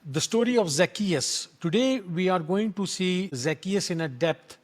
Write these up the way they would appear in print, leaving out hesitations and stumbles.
the story of Zacchaeus. Today we are going to see Zacchaeus in a depth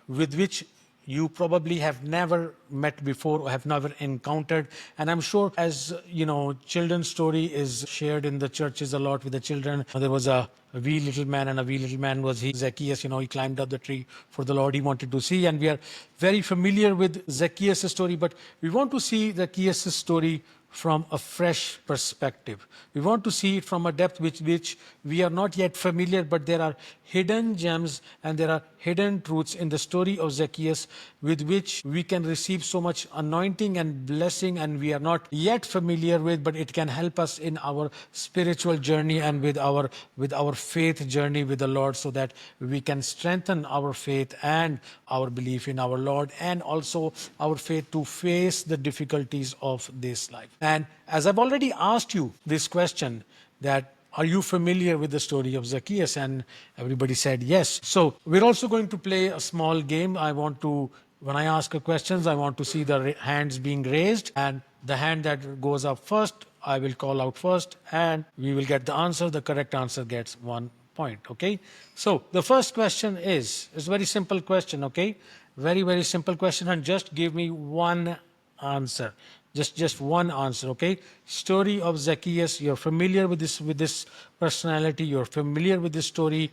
with which you probably have never met before or have never encountered. And I'm sure, as you know, children's story is shared in the churches a lot with the children. There was a wee little man, and a wee little man was he. Zacchaeus, he climbed up the tree for the Lord he wanted to see. And we are very familiar with Zacchaeus' story, but we want to see Zacchaeus' story from a fresh perspective. We want to see it from a depth which we are not yet familiar, but there are hidden gems and there are hidden truths in the story of Zacchaeus with which we can receive so much anointing and blessing, and we are not yet familiar with, but it can help us in our spiritual journey and with our faith journey with the Lord, so that we can strengthen our faith and our belief in our Lord, and also our faith to face the difficulties of this life. And as I've already asked you this question, that are you familiar with the story of Zacchaeus? And everybody said yes. So we're also going to play a small game. When I ask questions, I want to see the hands being raised, and the hand that goes up first, I will call out first, and we will get the answer. The correct answer gets 1 point, okay? So the first question is a very simple question, okay? Very, very simple question, and just give me one answer. Just one answer, okay? Story of Zacchaeus. You're familiar with this personality. You're familiar with this story.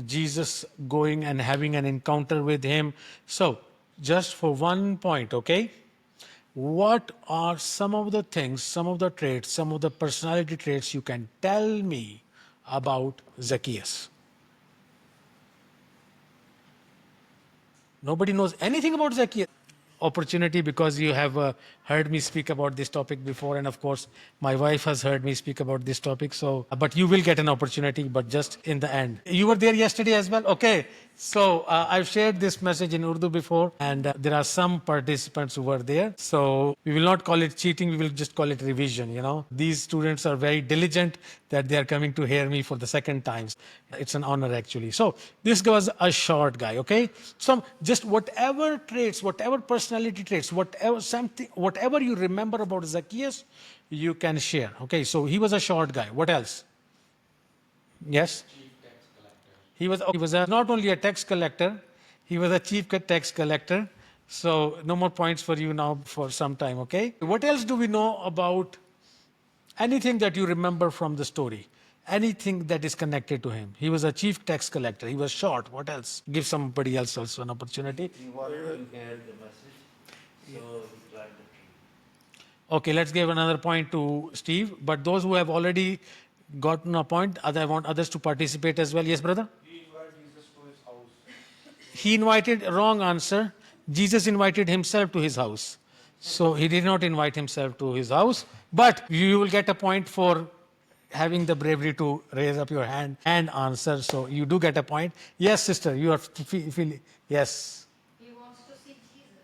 Jesus going and having an encounter with him. So, just for 1 point, okay? What are some of the things, some of the traits, some of the personality traits you can tell me about Zacchaeus? Nobody knows anything about Zacchaeus. Opportunity, because you have heard me speak about this topic before, and of course my wife has heard me speak about this topic, so but you will get an opportunity, but just in the end. You were there yesterday as well? Okay, so I've shared this message in Urdu before, and there are some participants who were there, so we will not call it cheating, we will just call it revision. These students are very diligent that they are coming to hear me for the second time. It's an honor, actually. So this was a short guy, okay? So just whatever traits, whatever personality traits, whatever you remember about Zacchaeus, you can share. Okay, so he was a short guy. What else? Yes? Chief tax collector. He was not only a tax collector, he was a chief tax collector. So no more points for you now for some time, okay? What else do we know about anything that you remember from the story? Anything that is connected to him? He was a chief tax collector. He was short. What else? Give somebody else also an opportunity. He wanted to hear the message, so he climbed the tree. Okay, let's give another point to Steve. But those who have already gotten a point, I want others to participate as well. Yes, brother? He invited Jesus to his house. He invited, wrong answer. Jesus invited himself to his house. So he did not invite himself to his house. But you will get a point for having the bravery to raise up your hand and answer. So you do get a point. Yes, sister, you are feeling. Yes. He wants to see Jesus.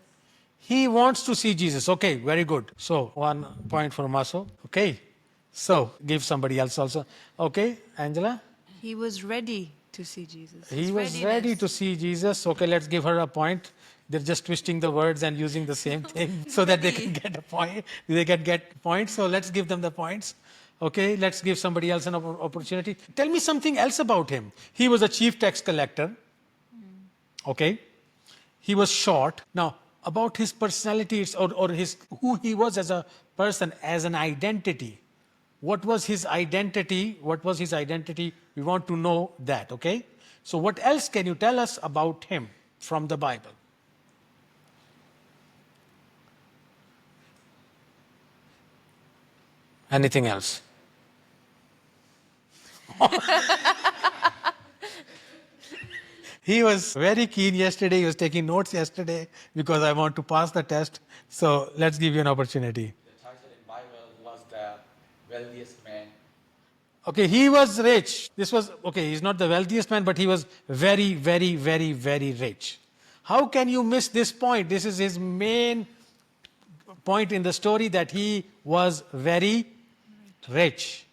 He wants to see Jesus. Okay, very good. So 1 point for Maso. Okay. So give somebody else also. Okay, Angela? He was ready to see Jesus. He was ready to see Jesus. Okay, let's give her a point. They're just twisting the words and using the same thing so that they can get a point. They can get points. So let's give them the points. Okay, let's give somebody else an opportunity. Tell me something else about him. He was a chief tax collector. Okay. He was short. Now, about his personality or who he was as a person, as an identity. What was his identity? What was his identity? We want to know that, okay? So what else can you tell us about him from the Bible? Anything else? He was very keen yesterday. He was taking notes yesterday because I want to pass the test. So let's give you an opportunity. The title in Bible was the wealthiest man. Okay, he was rich. He's not the wealthiest man, but he was very, very, very, very rich. How can you miss this point? This is his main point in the story, that he was very rich.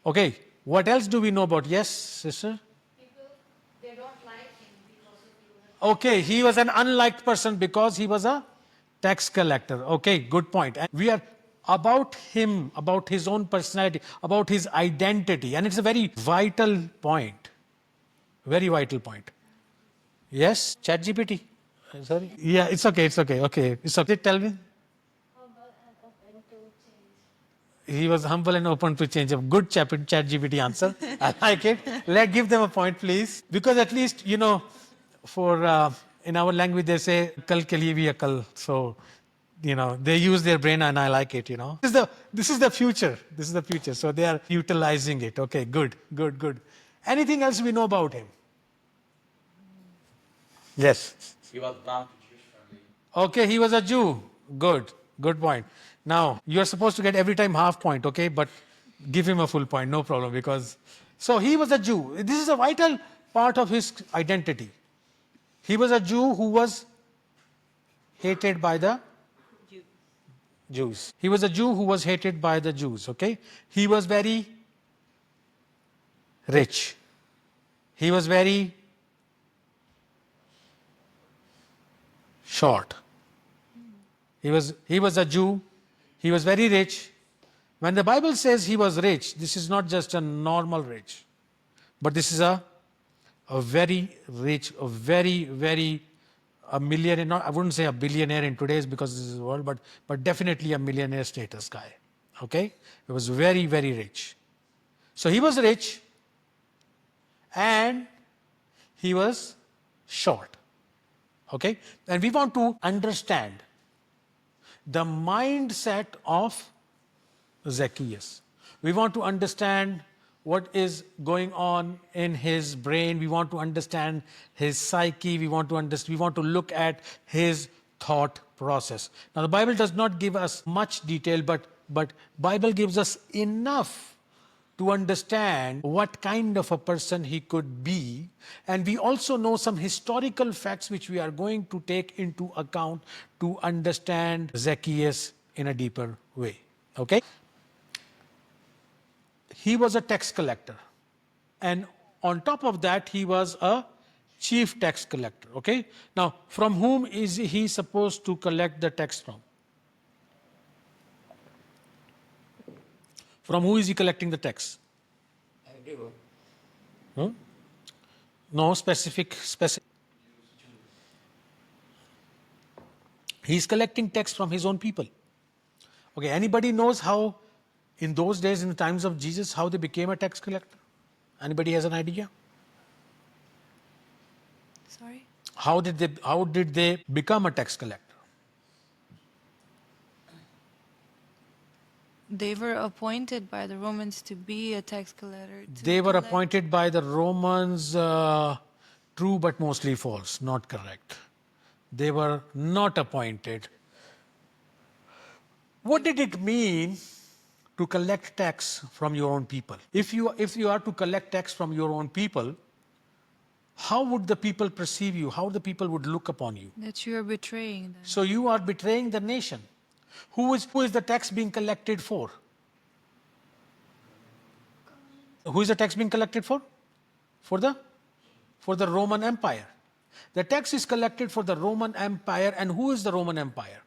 Okay, what else do we know about? Yes, sister? People, they don't like him because of you. Okay, he was an unliked person because he was a tax collector. Okay, good point. And we are about him, about his own personality, about his identity. And it's a very vital point. Very vital point. Yes, ChatGPT. Sorry. Yeah, it's okay, it's okay, okay. It's okay. Tell me. Humble and open to change. He was humble and open to change. A good ChatGPT answer. I like it. Let give them a point, please. Because at least, for in our language they say kal ke liye bhi akal. So, they use their brain and I like it. This is the future. This is the future. So they are utilizing it. Okay, good, good, good. Anything else we know about him? Yes. He was born to Jewish family. Okay, he was a Jew. Good, good point. Now, you are supposed to get every time half point, okay? But give him a full point, no problem, because... So, he was a Jew. This is a vital part of his identity. He was a Jew who was hated by the Jews. He was a Jew who was hated by the Jews, okay? He was very rich. He was very short. He was a Jew. He was very rich. When the Bible says he was rich, this is not just a normal rich, but this is a very rich, a millionaire. Not, I wouldn't say a billionaire in today's because this is the world, but definitely a millionaire status guy. Okay, he was very, very rich. So he was rich, and he was short. Okay, and we want to understand the mindset of Zacchaeus. We want to understand what is going on in his brain. We want to understand his psyche. We want to look at his thought process. Now, the Bible does not give us much detail, but Bible gives us enough to understand what kind of a person he could be. And we also know some historical facts which we are going to take into account to understand Zacchaeus in a deeper way. Okay? He was a tax collector. And on top of that, he was a chief tax collector. Okay? Now, from whom is he supposed to collect the tax from? From who is he collecting the tax? Everyone. No specific. He's collecting tax from his own people. Okay, anybody knows how in those days, in the times of Jesus, how they became a tax collector? Anybody has an idea? Sorry? How did they become a tax collector? They were appointed by the Romans to be a tax collector. They were appointed by the Romans, true but mostly false, not correct. They were not appointed. What did it mean to collect tax from your own people? If you are to collect tax from your own people, how would the people perceive you? How the people would look upon you? That you are betraying them. So you are betraying the nation. Who is the tax being collected for? Who is the tax being collected for? For the Roman Empire. The tax is collected for the Roman Empire, and who is the Roman Empire?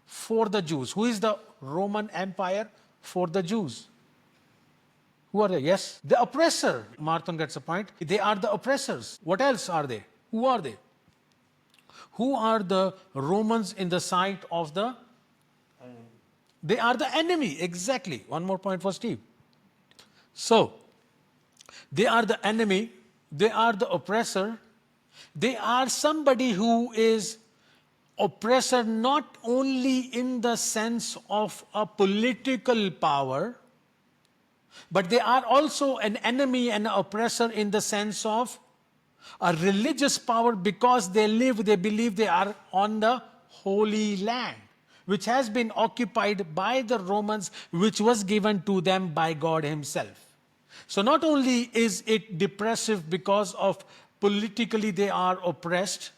For the Jews. Who is the Roman Empire? For the Jews. Who are they? Yes, the oppressor. Martin gets a point. They are the oppressors. What else are they? Who are they? Who are the Romans in the sight of the... They are the enemy, exactly. One more point for Steve. So, they are the enemy, they are the oppressor, they are somebody who is oppressor not only in the sense of a political power, but they are also an enemy and an oppressor in the sense of a religious power, because they believe they are on the Holy Land, which has been occupied by the Romans, which was given to them by God Himself. So not only is it depressive because of politically they are oppressed,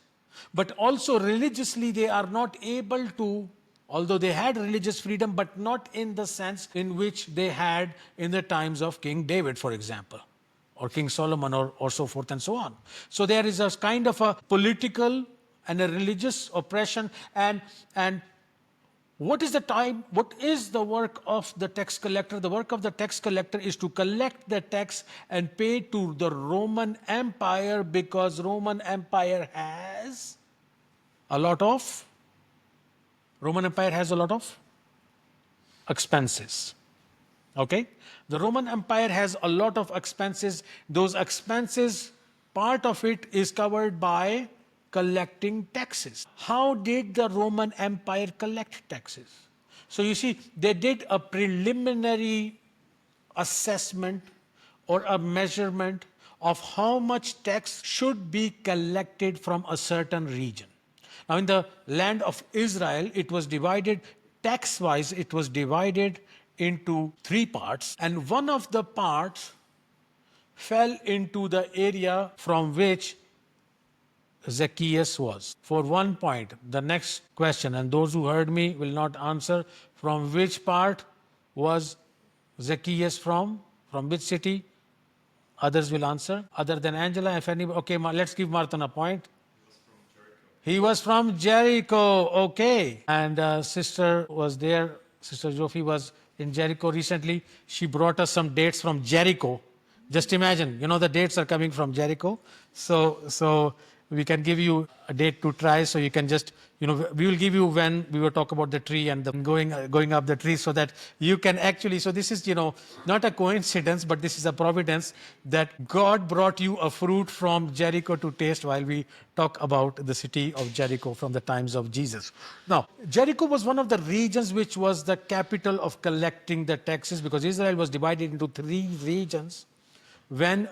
but also religiously they are not able to, although they had religious freedom, but not in the sense in which they had in the times of King David, for example, or King Solomon, or so forth and so on. So there is a kind of a political and a religious oppression, and What is the work of the tax collector? The work of the tax collector is to collect the tax and pay to the Roman Empire, because Roman Empire has a lot of expenses. Okay? The Roman Empire has a lot of expenses. Those expenses, part of it is covered by collecting taxes. How did the Roman Empire collect taxes? So you see, they did a preliminary assessment or a measurement of how much tax should be collected from a certain region. Now, in the land of Israel, it was divided, tax-wise, it was divided into 3 parts, and one of the parts fell into the area from which Zacchaeus was. For 1 point, the next question, and those who heard me will not answer, from which part was Zacchaeus from? From which city? Others will answer. Other than Angela, if anybody, okay, let's give Martin a point. He was from Jericho, okay. And sister was there, Sister Jofi was in Jericho recently. She brought us some dates from Jericho. Just imagine, the dates are coming from Jericho. So we can give you a date to try, so you can just, we will give you when we will talk about the tree and the going up the tree, so that you can actually, so this is, not a coincidence, but this is a providence that God brought you a fruit from Jericho to taste while we talk about the city of Jericho from the times of Jesus. Now, Jericho was one of the regions which was the capital of collecting the taxes, because Israel was divided into 3 regions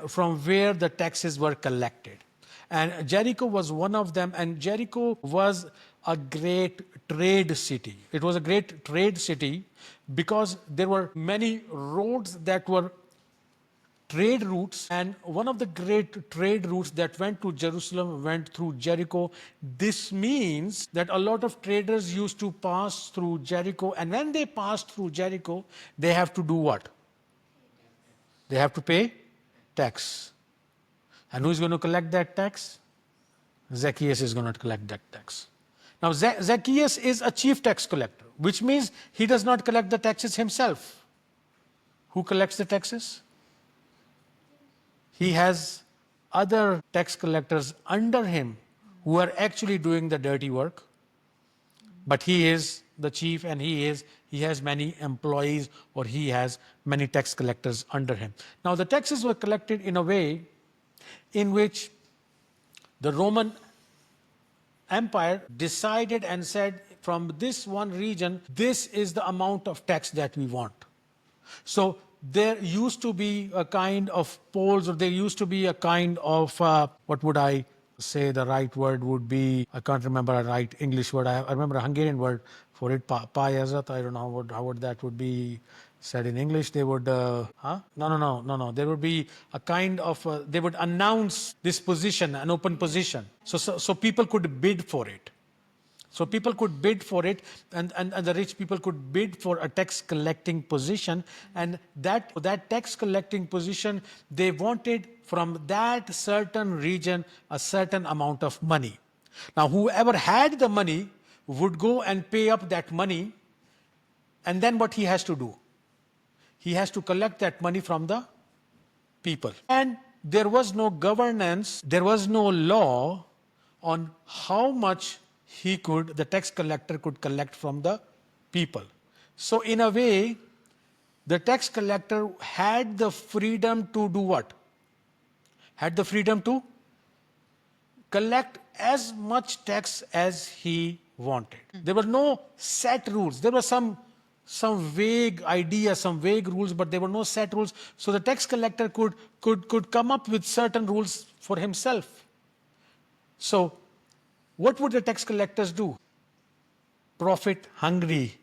from where the taxes were collected. And Jericho was one of them, and Jericho was a great trade city. It was a great trade city because there were many roads that were trade routes, and one of the great trade routes that went to Jerusalem went through Jericho. This means that a lot of traders used to pass through Jericho, and when they passed through Jericho, they have to do what? They have to pay tax. And who is going to collect that tax? Zacchaeus is going to collect that tax. Now, Zacchaeus is a chief tax collector, which means he does not collect the taxes himself. Who collects the taxes? He has other tax collectors under him who are actually doing the dirty work. But he is the chief, and he has many employees, or he has many tax collectors under him. Now, the taxes were collected in a way in which the Roman Empire decided and said, from this one region, this is the amount of tax that we want. So there used to be a kind of polls, or there used to be a kind of, what would I say the right word would be? I can't remember a right English word. I remember a Hungarian word for it, payazat. I don't know how would that would be said in English. They would, No. There would be a kind of, they would announce this position, an open position. So people could bid for it. So people could bid for it, and the rich people could bid for a tax collecting position, and that tax collecting position, they wanted from that certain region a certain amount of money. Now, whoever had the money would go and pay up that money, and then what he has to do? He has to collect that money from the people. And there was no governance, there was no law on how much the tax collector could collect from the people. So in a way, the tax collector had the freedom to do what? Had the freedom to collect as much tax as he wanted. There were no set rules. There were some vague ideas, some vague rules, but there were no set rules. So the tax collector could come up with certain rules for himself. So what would the tax collectors do? Profit hungry,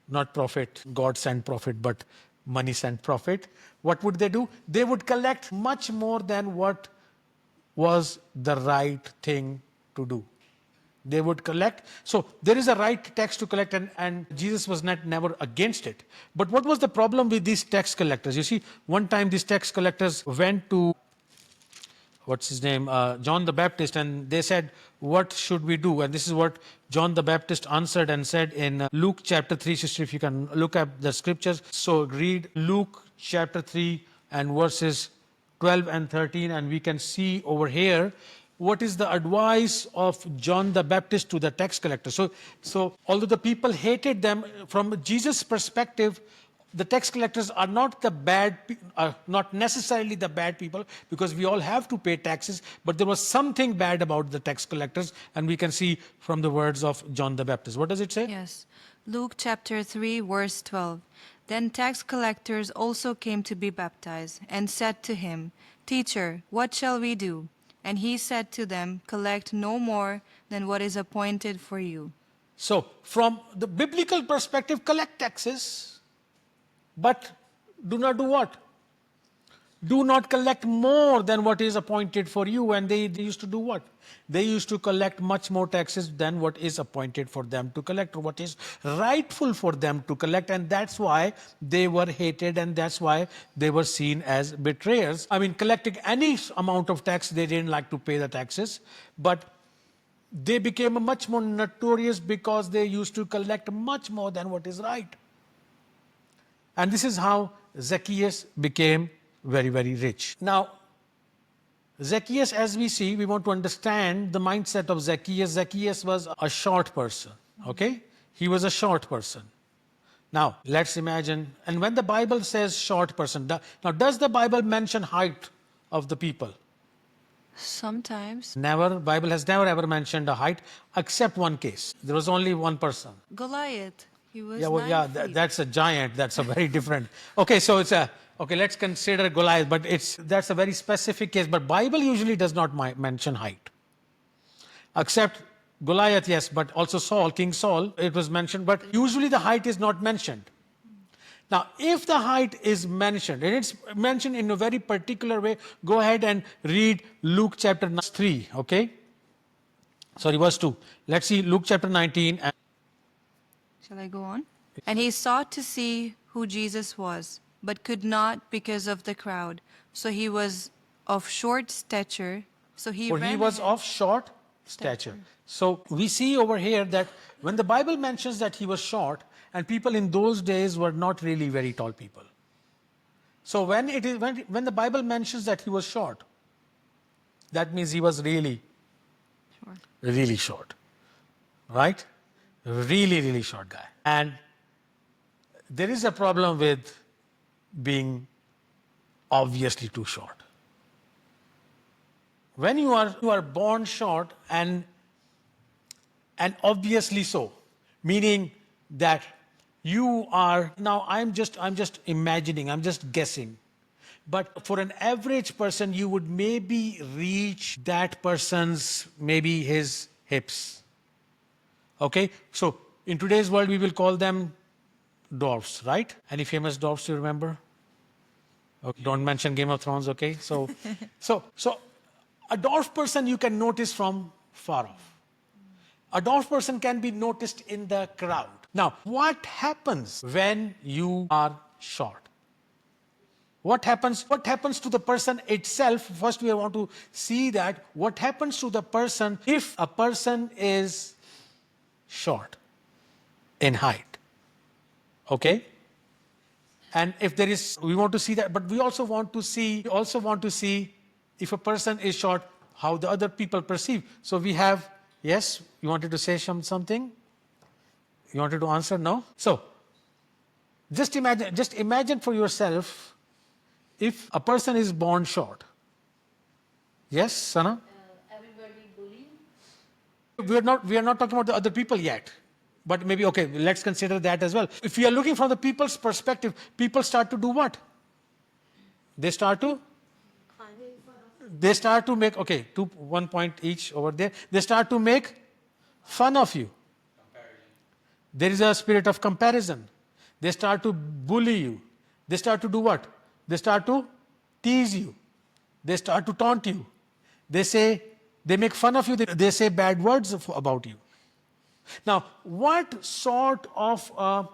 not profit, God sent profit, but money sent profit. What would they do? They would collect much more than what was the right thing to do. They would collect. So there is a right tax to collect, and Jesus was never against it. But what was the problem with these tax collectors? You see, one time these tax collectors went to what's his name, John the Baptist, and they said, what should we do? And this is what John the Baptist answered and said in Luke chapter 3. Sister, if you can look up the scriptures. So read Luke chapter 3 and verses 12 and 13, and we can see over here what is the advice of John the Baptist to the tax collector. So although the people hated them, from Jesus' perspective, the tax collectors are not the not necessarily the bad people, because we all have to pay taxes, but there was something bad about the tax collectors, and we can see from the words of John the Baptist. What does it say? Yes. Luke chapter 3, verse 12. Then tax collectors also came to be baptized, and said to him, Teacher, what shall we do? And he said to them, Collect no more than what is appointed for you. So, from the biblical perspective, collect taxes, but do not do what? Do not collect more than what is appointed for you. And they used to do what? They used to collect much more taxes than what is appointed for them to collect, or what is rightful for them to collect. And that's why they were hated, and that's why they were seen as betrayers. I mean, collecting any amount of tax, they didn't like to pay the taxes, but they became much more notorious because they used to collect much more than what is right. And this is how Zacchaeus became very, very rich. Now, Zacchaeus, as we see, we want to understand the mindset of Zacchaeus. Zacchaeus was a short person, okay? He was a short person. Now, let's imagine, and when the Bible says short person, now does the Bible mention height of the people? Sometimes. Never. Bible has never ever mentioned a height, except one case. There was only one person. Goliath. He was Yeah, well, 9 feet. that's a giant. That's a very different. Okay, so it's a okay. Let's consider Goliath, but that's a very specific case. But Bible usually does not mention height, except Goliath, yes, but also Saul, King Saul. It was mentioned, but usually the height is not mentioned. Now, if the height is mentioned, and it's mentioned in a very particular way, go ahead and read Luke chapter 3. Okay, sorry, verse 2. Let's see Luke chapter 19. Shall I go on? And he sought to see who Jesus was, but could not because of the crowd. So he was of short stature. So he For ran he was ahead. of short stature. So we see over here that when the Bible mentions that he was short, and people in those days were not really very tall people. So when the Bible mentions that he was short, that means he was really, Sure. really short. Right? Really, really short guy. And there is a problem with being obviously too short. When you are born short and obviously so, meaning that you are, now I'm just imagining, I'm just guessing, but for an average person, you would maybe reach that person's, maybe his hips. Okay, so in today's world, we will call them dwarfs, right? Any famous dwarfs you remember? Okay, don't mention Game of Thrones, okay? So a dwarf person you can notice from far off. A dwarf person can be noticed in the crowd. Now, what happens when you are short? What happens to the person itself? First, we want to see that what happens to the person if a person is short in height. Okay? And if there is, we want to see that, but we also want to see if a person is short, how the other people perceive. So we have, yes, you wanted to say something? You wanted to answer? No? So, just imagine for yourself if a person is born short. Yes, Sana? Everybody bullying. We are not talking about the other people yet. But maybe, okay, let's consider that as well. If we are looking from the people's perspective, people start to do what? They start to make, okay, 1 point each over there. They start to make fun of you. There is a spirit of comparison. They start to bully you. They start to do what? They start to tease you. They start to taunt you. They make fun of you. They say bad words about you. Now, what sort of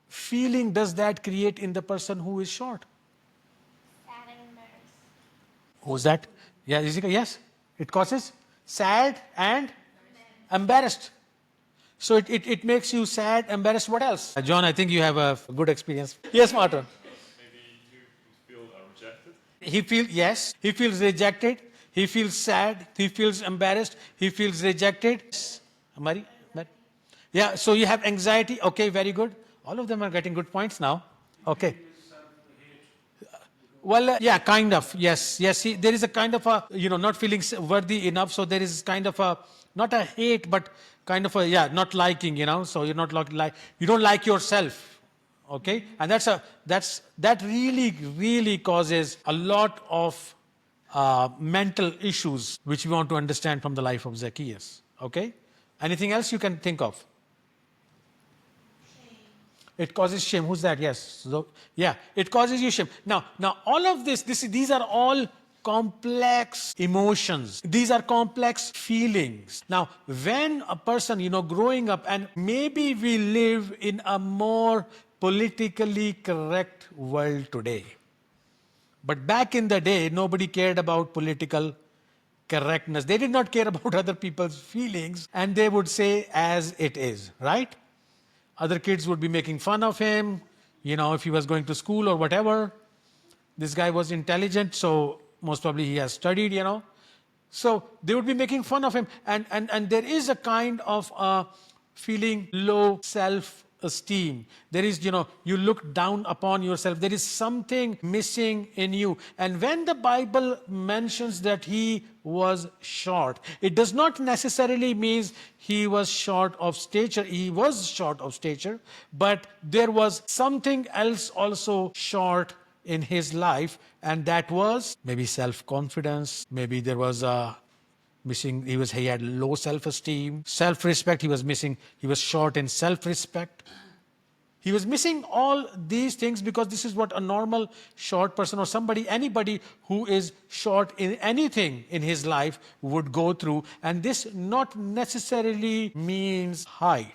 feeling does that create in the person who is short? Sad and embarrassed. Who's that? Yeah, Ezekiel, yes. It causes sad and embarrassed. So it makes you sad, embarrassed. What else? John, I think you have a good experience. Yes, Martin. Maybe you feel rejected. Yes, he feels rejected. He feels sad. He feels embarrassed. He feels rejected. Yes. Mari? Yeah, so you have anxiety. Okay, very good. All of them are getting good points now. Okay. Well, yeah, kind of. Yes, yes. There is a kind of a, not feeling worthy enough. So there is kind of a, not a hate, but kind of a, yeah, not liking, So you're not like, you don't like yourself. Okay. And that really causes a lot of mental issues, which we want to understand from the life of Zacchaeus. Okay. Anything else you can think of? It causes shame. Who's that? Yes. So, yeah, it causes you shame. Now, all of these are all complex emotions. These are complex feelings. Now, when a person, growing up, and maybe we live in a more politically correct world today. But back in the day, nobody cared about political correctness. They did not care about other people's feelings, and they would say as it is, right? Other kids would be making fun of him, if he was going to school or whatever. This guy was intelligent, so most probably he has studied, So they would be making fun of him. And there is a kind of feeling low self-esteem. There is, you look down upon yourself. There is something missing in you. And when the Bible mentions that he was short, it does not necessarily mean he was short of stature. He was short of stature, but there was something else also short in his life, and that was maybe self-confidence. Maybe there was a missing, he had low self-esteem, self-respect. He was missing, he was short in self-respect. He was missing all these things because this is what a normal short person or anybody who is short in anything in his life would go through. And this not necessarily means height.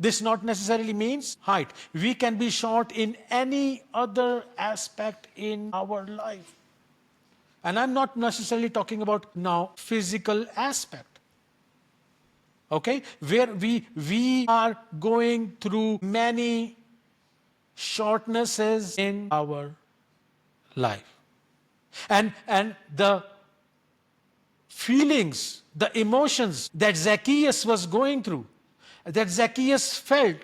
This not necessarily means height. We can be short in any other aspect in our life. And I'm not necessarily talking about now physical aspect. Okay? Where we are going through many shortnesses in our life. And the feelings, the emotions that Zacchaeus was going through, that Zacchaeus felt,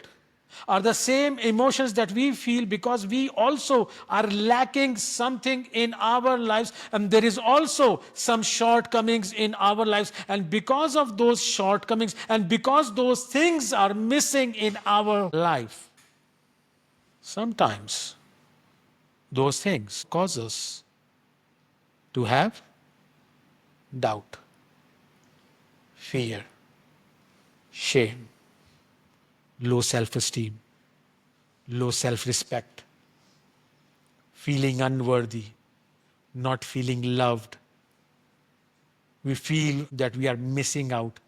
are the same emotions that we feel because we also are lacking something in our lives, and there is also some shortcomings in our lives. And because of those shortcomings and because those things are missing in our life, sometimes those things cause us to have doubt, fear, shame, low self-esteem, low self-respect, feeling unworthy, not feeling loved. We feel that we are missing out.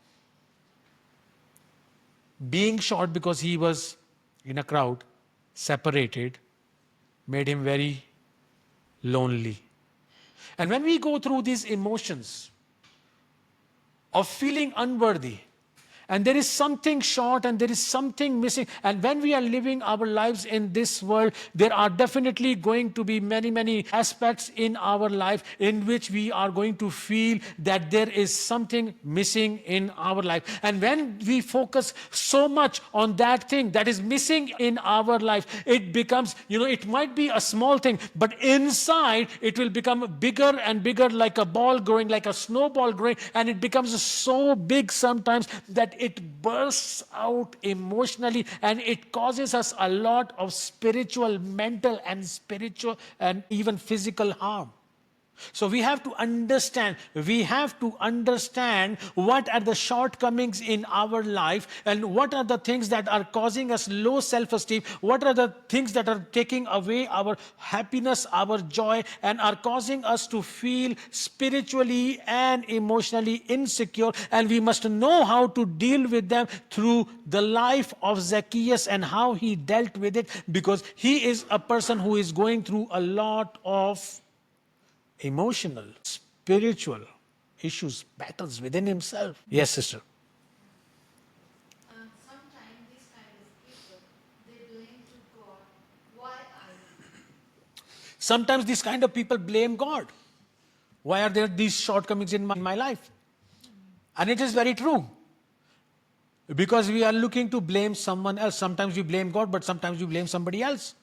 Being short because he was in a crowd, separated, made him very lonely. And when we go through these emotions of feeling unworthy, and there is something short and there is something missing. And when we are living our lives in this world, there are definitely going to be many aspects in our life in which we are going to feel that there is something missing in our life. And when we focus so much on that thing that is missing in our life, it becomes, it might be a small thing, but inside it will become bigger and bigger, like a ball growing, like a snowball growing, and it becomes so big sometimes that it bursts out emotionally, and it causes us a lot of spiritual, mental, and even physical harm. So we have to understand what are the shortcomings in our life, and what are the things that are causing us low self-esteem, what are the things that are taking away our happiness, our joy, and are causing us to feel spiritually and emotionally insecure. And we must know how to deal with them through the life of Zacchaeus and how he dealt with it, because he is a person who is going through a lot of emotional, spiritual issues, battles within himself. Yes, sister. Sometimes these kind of people, they blame to God, why I? Sometimes these kind of people blame God. Why are there these shortcomings in my life? And it is very true. Because we are looking to blame someone else. Sometimes we blame God, but sometimes we blame somebody else.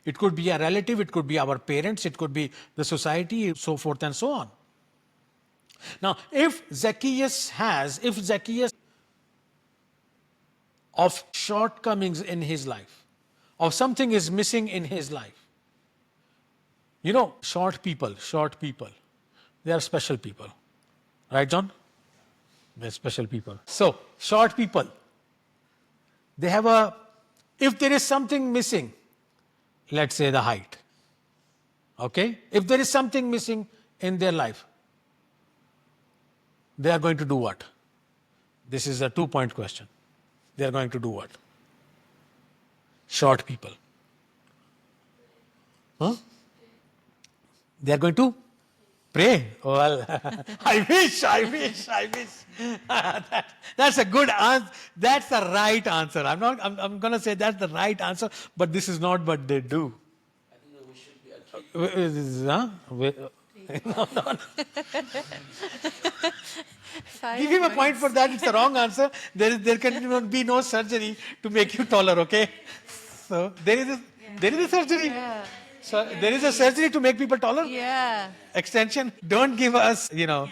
It could be a relative, it could be our parents, it could be the society, so forth and so on. Now, if Zacchaeus of shortcomings in his life, or something is missing in his life, you know, short people, they are special people. Right, John? They're special people. So, short people, they have if there is something missing, let's say the height. Okay? If there is something missing in their life, they are going to do what? This is a 2-point question. They are going to do what? Short people. Huh? They are going to pray. Well, I wish. That's a good answer. That's the right answer. I'm going to say that's the right answer, but this is not what they do. I think that we should be No. Give him a point for that. It's the wrong answer. There can be no surgery to make you taller, okay? So there is a surgery. Yeah. So there is a surgery to make people taller? Yeah. Extension? Don't give us, Yeah,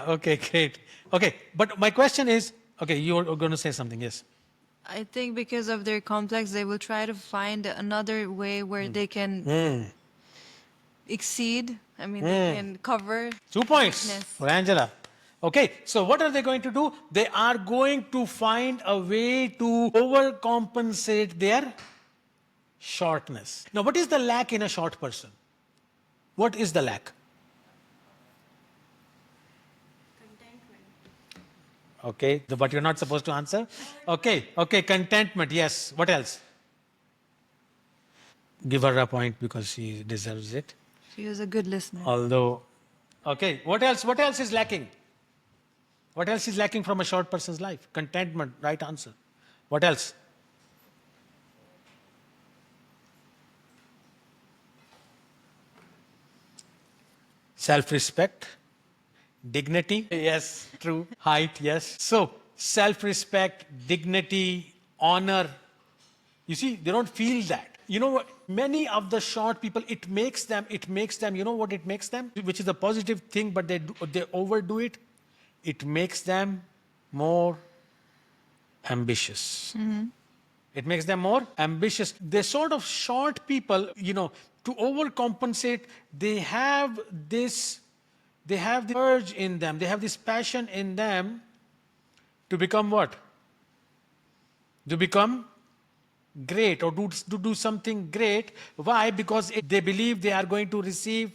okay, great. Okay, but my question is, okay, you're going to say something, yes. I think because of their complex, they will try to find another way where they can exceed. I mean, they can cover. 2 points weakness. for Angela. Okay, so what are they going to do? They are going to find a way to overcompensate their shortness. Now, what is the lack in a short person? What is the lack? Okay, but you're not supposed to answer. Okay, contentment, yes. What else? Give her a point because she deserves it. She was a good listener. Although, okay, what else? What else is lacking? What else is lacking from a short person's life? Contentment, right answer. What else? Self-respect, dignity, yes, true. Height, yes. So, self-respect, dignity, honor. You see, they don't feel that. You know what? Many of the short people, it makes them, you know what it makes them? Which is a positive thing, but they overdo it. It makes them more ambitious. It makes them more ambitious. They're sort of short people, to overcompensate, they have the urge in them, they have this passion in them to become what? To become great or to do something great. Why? Because they believe they are going to receive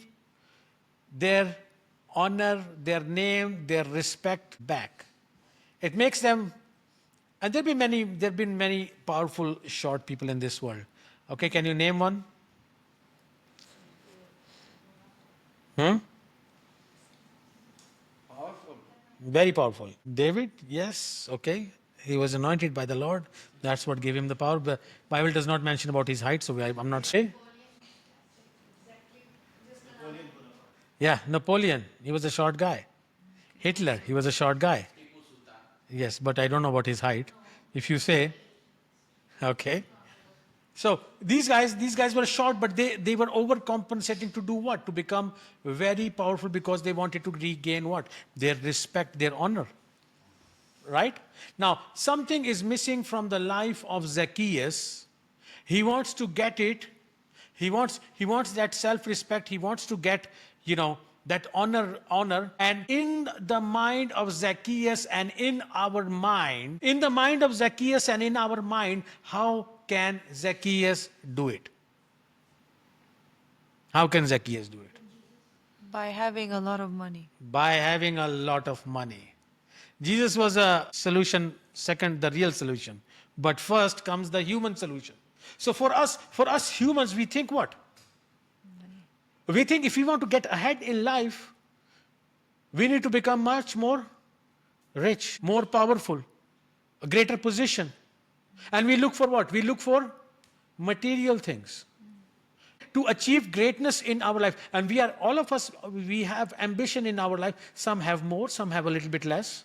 their honor, their name, their respect back. It makes them, and there have been many powerful short people in this world. Okay, can you name one? powerful. Very powerful. David, yes, okay. He was anointed by the Lord. That's what gave him the power. The Bible does not mention about his height, so I'm not saying. Yeah, Napoleon, he was a short guy. Hitler, he was a short guy. Yes, but I don't know what his height. If you say, okay. So these guys were short, but they were overcompensating to do what? To become very powerful because they wanted to regain what? Their respect, their honor. Right? Now, something is missing from the life of Zacchaeus. He wants to get it. He wants that self-respect. He wants to get, that honor. And in the mind of Zacchaeus and in our mind, how can Zacchaeus do it? How can Zacchaeus do it? By having a lot of money. By having a lot of money. Jesus was a solution, second, the real solution. But first comes the human solution. So for us humans, we think what? We think if we want to get ahead in life, We need to become much more rich, more powerful, a greater position. And we look for what? We look for material things. To achieve greatness in our life. And we are, all of us, we have ambition in our life. Some have more, some have a little bit less.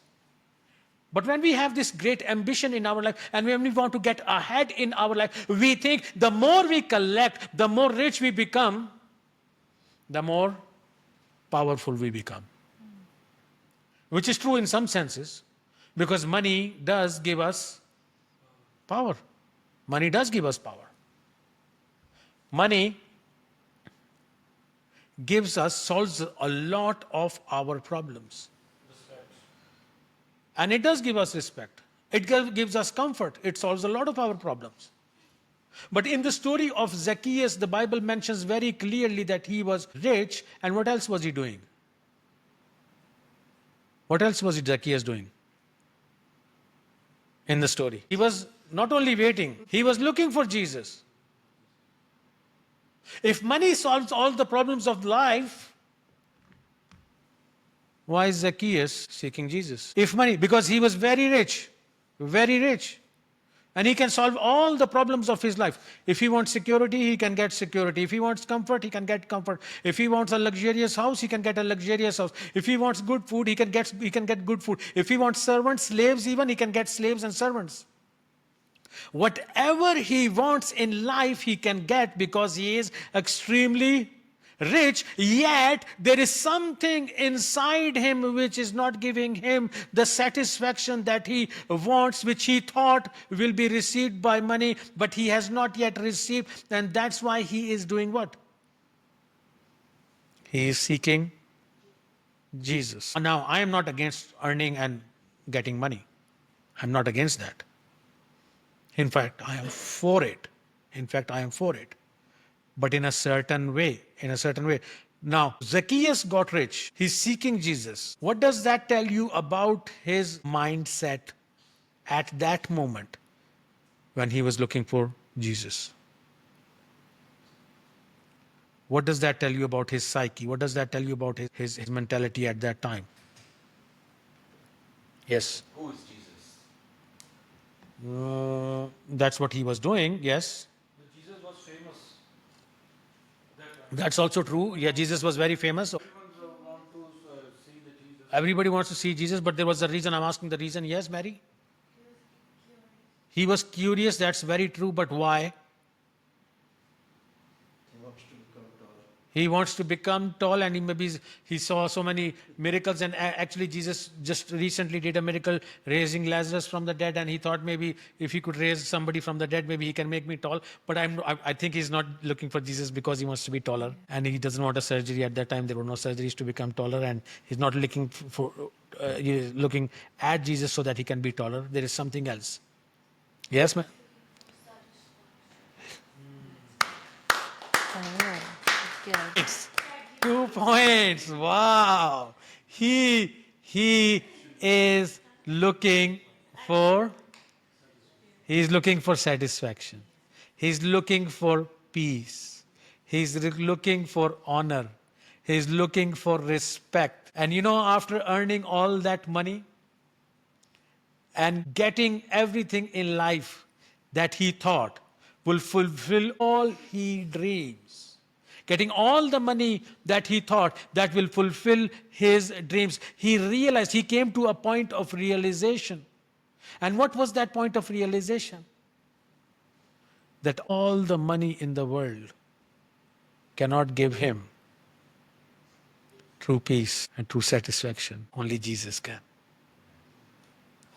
But when we have this great ambition in our life, and when we want to get ahead in our life, we think the more we collect, the more rich we become, the more powerful we become. Which is true in some senses, because money does give us power. Money does give us power. Money solves a lot of our problems. And it does give us respect. It gives us comfort. It solves a lot of our problems. But in the story of Zacchaeus, the Bible mentions very clearly that he was rich. And what else was he doing? What else was Zacchaeus doing in the story? He was not only waiting, he was looking for Jesus. If money solves all the problems of life, why is Zacchaeus seeking Jesus? If money, because he was very rich, and he can solve all the problems of his life. If he wants security, he can get security. If he wants comfort, he can get comfort. If he wants a luxurious house, he can get a luxurious house. If he wants good food, he can get good food. If he wants servants, slaves even, he can get slaves and servants. Whatever he wants in life, he can get because he is extremely rich, yet there is something inside him which is not giving him the satisfaction that he wants, which he thought will be received by money, but he has not yet received, and that's why he is doing what? He is seeking Jesus. Now, I am not against earning and getting money. I'm not against that. In fact, I am for it. But in a certain way. Now, Zacchaeus got rich. He's seeking Jesus. What does that tell you about his mindset at that moment when he was looking for Jesus? What does that tell you about his psyche? What does that tell you about his mentality at that time? Yes. Who is Jesus? That's what he was doing, yes. But Jesus was famous. That's also true. Yeah, Jesus was very famous. Everyone want to see the Jesus. Everybody wants to see Jesus, but there was a reason. I'm asking the reason. Yes, Mary? He was curious, that's very true, but why? He wants to become tall. He wants to become tall, and he saw so many miracles, and actually Jesus just recently did a miracle raising Lazarus from the dead, and he thought maybe if he could raise somebody from the dead, maybe he can make me tall. But I think he's not looking for Jesus because he wants to be taller, and he doesn't want a surgery. At that time there were no surgeries to become taller, and he's not looking he's looking at Jesus so that he can be taller. There is something else. Yes, ma'am? Yes. 2 points. Wow. He is looking for satisfaction. He's looking for peace. He's looking for honor. He's looking for respect. And after earning all that money and getting everything in life that he thought will fulfill all he dreams, getting all the money that he thought that will fulfill his dreams, he came to a point of realization. And what was that point of realization? That all the money in the world cannot give him true peace and true satisfaction. Only Jesus can.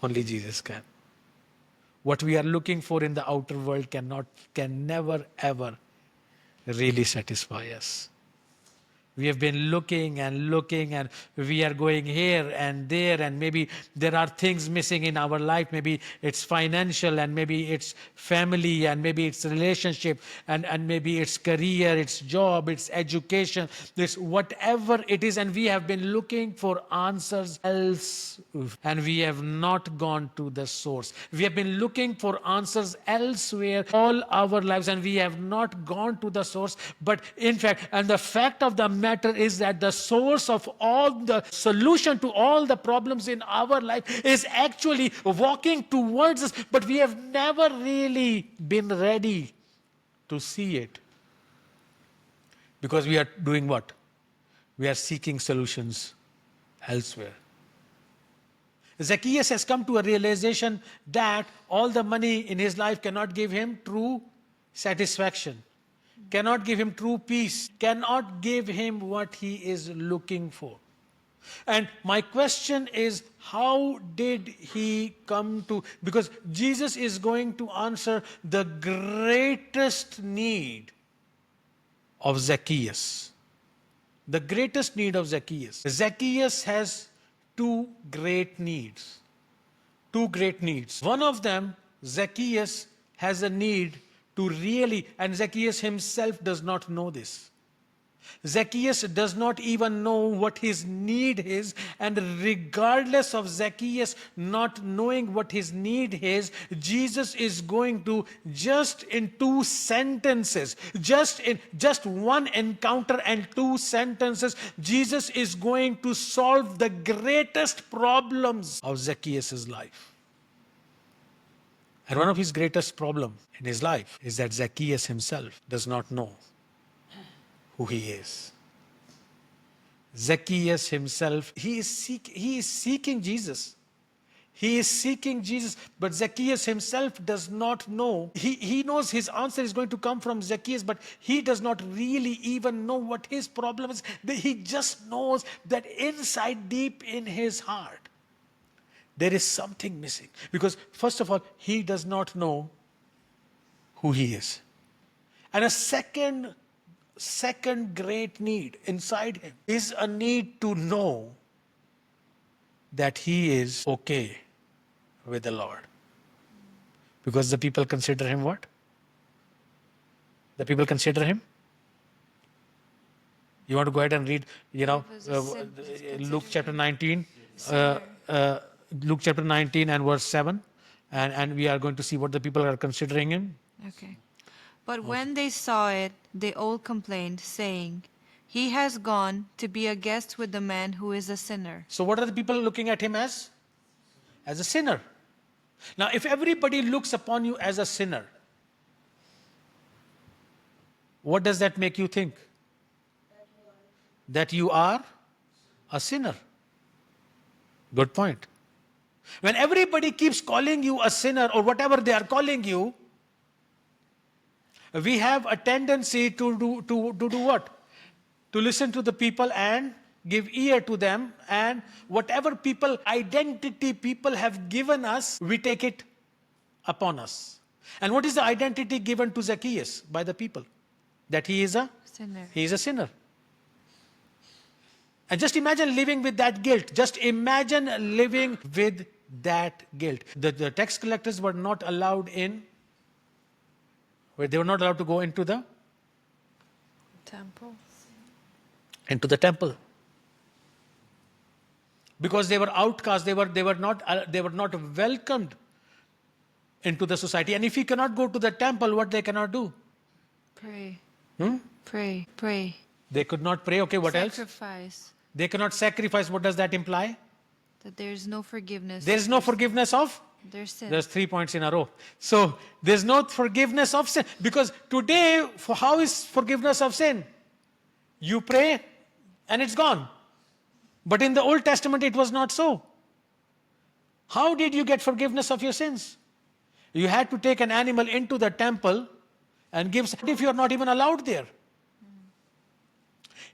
Only Jesus can. What we are looking for in the outer world can never ever really satisfy us. We have been looking and we are going here and there, and maybe there are things missing in our life. Maybe it's financial, and maybe it's family, and maybe it's relationship, and maybe it's career, it's job, it's education, this whatever it is, and we have been looking for answers else, and we have not gone to the source. We have been looking for answers elsewhere all our lives, and we have not gone to the source. But in fact, and the fact of the matter matter is that the source of all the solution to all the problems in our life is actually walking towards us, but we have never really been ready to see it. Because we are doing what? We are seeking solutions elsewhere. Zacchaeus has come to a realization that all the money in his life cannot give him true satisfaction, cannot give him true peace, cannot give him what he is looking for. And my question is, how did he come to, because Jesus is going to answer the greatest need of Zacchaeus. The greatest need of Zacchaeus. Zacchaeus has two great needs. Two great needs. One of them, Zacchaeus has a need to really, and Zacchaeus himself does not know this. Zacchaeus does not even know what his need is, and regardless of Zacchaeus not knowing what his need is, Jesus is going to, just in two sentences, just one encounter and two sentences, Jesus is going to solve the greatest problems of Zacchaeus' life. And one of his greatest problems in his life is that Zacchaeus himself does not know who he is. Zacchaeus himself, he is seeking Jesus. He is seeking Jesus, but Zacchaeus himself does not know. He knows his answer is going to come from Zacchaeus, but he does not really even know what his problem is. He just knows that inside, deep in his heart, there is something missing. Because first of all, he does not know who he is. And a second great need inside him is a need to know that he is okay with the Lord. Because the people consider him what? The people consider him? You want to go ahead and read, Luke chapter 19, Luke chapter 19 and verse 7, and we are going to see what the people are considering him. Okay. But when they saw it, they all complained, saying, "He has gone to be a guest with the man who is a sinner." So what are the people looking at him as? As a sinner. Now, if everybody looks upon you as a sinner, what does that make you think? That you are a sinner. Good point. When everybody keeps calling you a sinner or whatever they are calling you, we have a tendency to do what? To listen to the people and give ear to them, and whatever identity people have given us, we take it upon us. And what is the identity given to Zacchaeus by the people? That he is a Sinner. He is a sinner. And just imagine living with that guilt. Just imagine living with that guilt. The tax collectors were not allowed in, where they were not allowed to go into the Temple. temple. Because they were outcasts, they were not welcomed into the society. And if you cannot go to the temple, what they cannot do? Pray. Pray. They could not pray. Okay, what else? Sacrifice. They cannot sacrifice. What does that imply? That there is no forgiveness. There is no forgiveness of? Their sin. There's 3 points in a row. So there's no forgiveness of sin. Because today, how is forgiveness of sin? You pray and it's gone. But in the Old Testament, it was not so. How did you get forgiveness of your sins? You had to take an animal into the temple and give, if you are not even allowed there.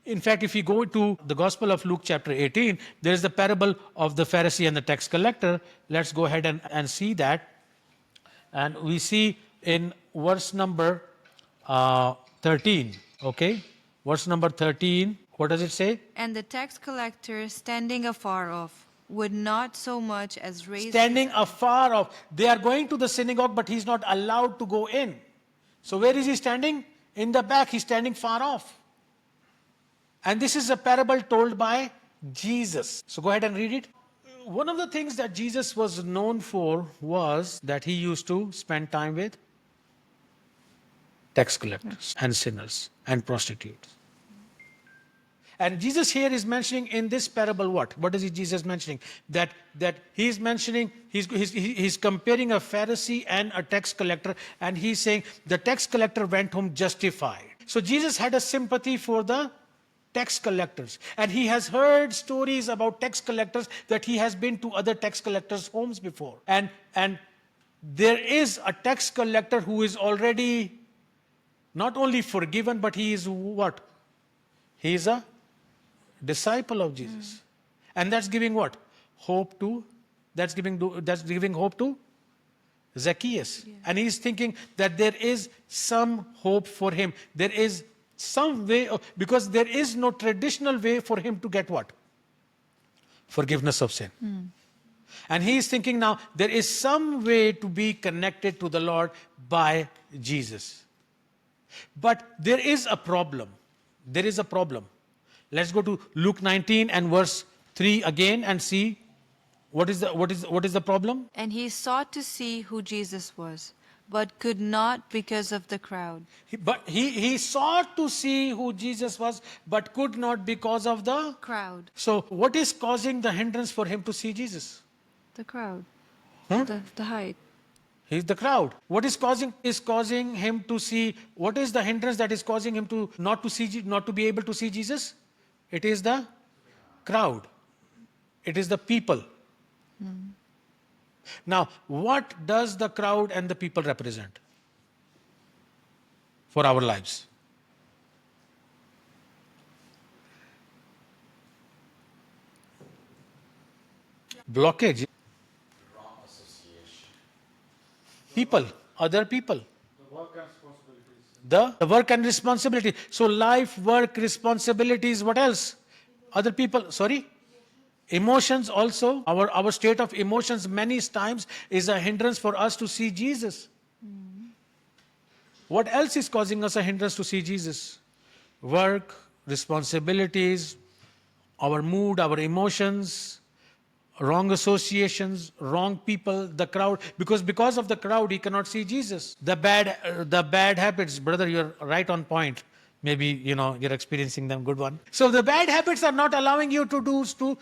In fact, if you go to the Gospel of Luke chapter 18, there is the parable of the Pharisee and the tax collector. Let's go ahead and see that. And we see in verse number 13, okay? Verse number 13, what does it say? And the tax collector, standing afar off, would not so much as raise Standing afar off. They are going to the synagogue, but he's not allowed to go in. So where is he standing? In the back. He's standing far off. And this is a parable told by Jesus. So go ahead and read it. One of the things that Jesus was known for was that he used to spend time with tax collectors and sinners and prostitutes. And Jesus here is mentioning in this parable what? What is Jesus mentioning? That he's mentioning, he's comparing a Pharisee and a tax collector, and he's saying the tax collector went home justified. So Jesus had a sympathy for the tax collectors, and he has heard stories about tax collectors, that he has been to other tax collectors' homes before. And there is a tax collector who is already not only forgiven, but he is what? He is a disciple of Jesus. And that's giving what? Hope to, that's giving hope to Zacchaeus. Yeah. And he's thinking that there is some hope for him. There is some way, because there is no traditional way for him to get what? Forgiveness of sin. And he is thinking now, there is some way to be connected to the Lord by Jesus. But there is a problem. There is a problem. Let's go to Luke 19 and verse 3 again and see what is the problem? And he sought to see who Jesus was, but could not because of the crowd. He sought to see who Jesus was, but could not because of the Crowd. So what is causing the hindrance for him to see Jesus? The crowd. Huh? The height. He's the crowd. What is causing him to see? What is the hindrance that is causing him to not to be able to see Jesus? It is the crowd. It is the people. Now, what does the crowd and the people represent for our lives? Blockage. Wrong association. People, other people. The work and responsibilities. The work and responsibility. So life, work, responsibilities, what else? Other people, sorry? Emotions also. Our state of emotions many times is a hindrance for us to see Jesus. What else is causing us a hindrance to see Jesus? Work, responsibilities, our mood, our emotions, wrong associations, wrong people, the crowd. Because of the crowd, he cannot see Jesus. The bad habits, brother, you're right on point. Maybe, you're experiencing them, good one. So the bad habits are not allowing you to do,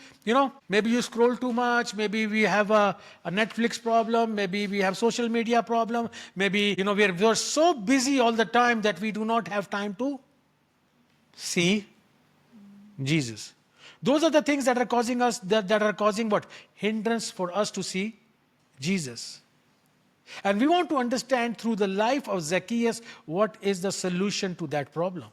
maybe you scroll too much, maybe we have a Netflix problem, maybe we have social media problem, maybe, we're so busy all the time that we do not have time to see Jesus. Those are the things that are causing us, that are causing what? Hindrance for us to see Jesus. And we want to understand through the life of Zacchaeus what is the solution to that problem.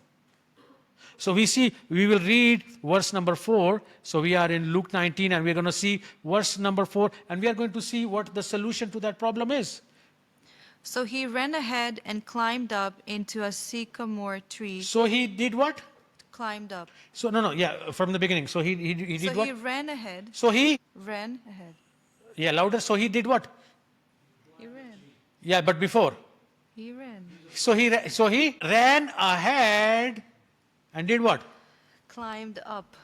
So we will read verse number 4. So we are in Luke 19 and we're going to see verse number 4 and we are going to see what the solution to that problem is. So he ran ahead and climbed up into a sycamore tree. So he did what? Climbed up. So from the beginning. So he did So what? he ran ahead. So he Ran ahead. Yeah, louder. So he did what? He ran. Yeah, but before. He ran. So he ran ahead and did what? Climbed up.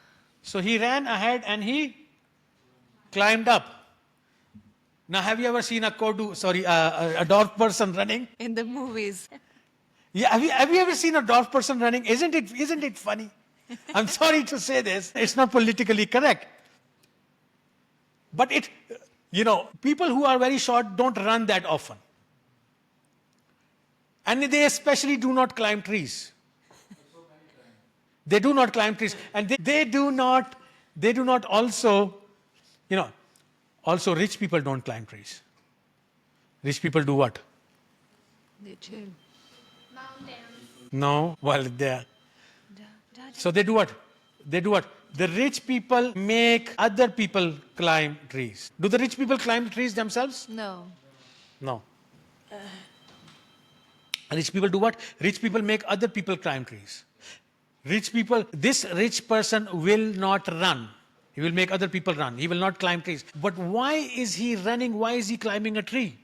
So he ran ahead and he climbed up. Now, have you ever seen a dwarf person running? In the movies. Yeah, have you ever seen a dwarf person running? Isn't it funny? I'm sorry to say this. It's not politically correct. But people who are very short don't run that often. And they especially do not climb trees. They do not climb trees. And they do not also, also rich people don't climb trees. Rich people do what? They chill. Mountains. No, so they do what? The rich people make other people climb trees. Do the rich people climb trees themselves? No. No. Rich people do what? Rich people make other people climb trees. This rich person will not run. He will make other people run. He will not climb trees. But why is he running? Why is he climbing a tree?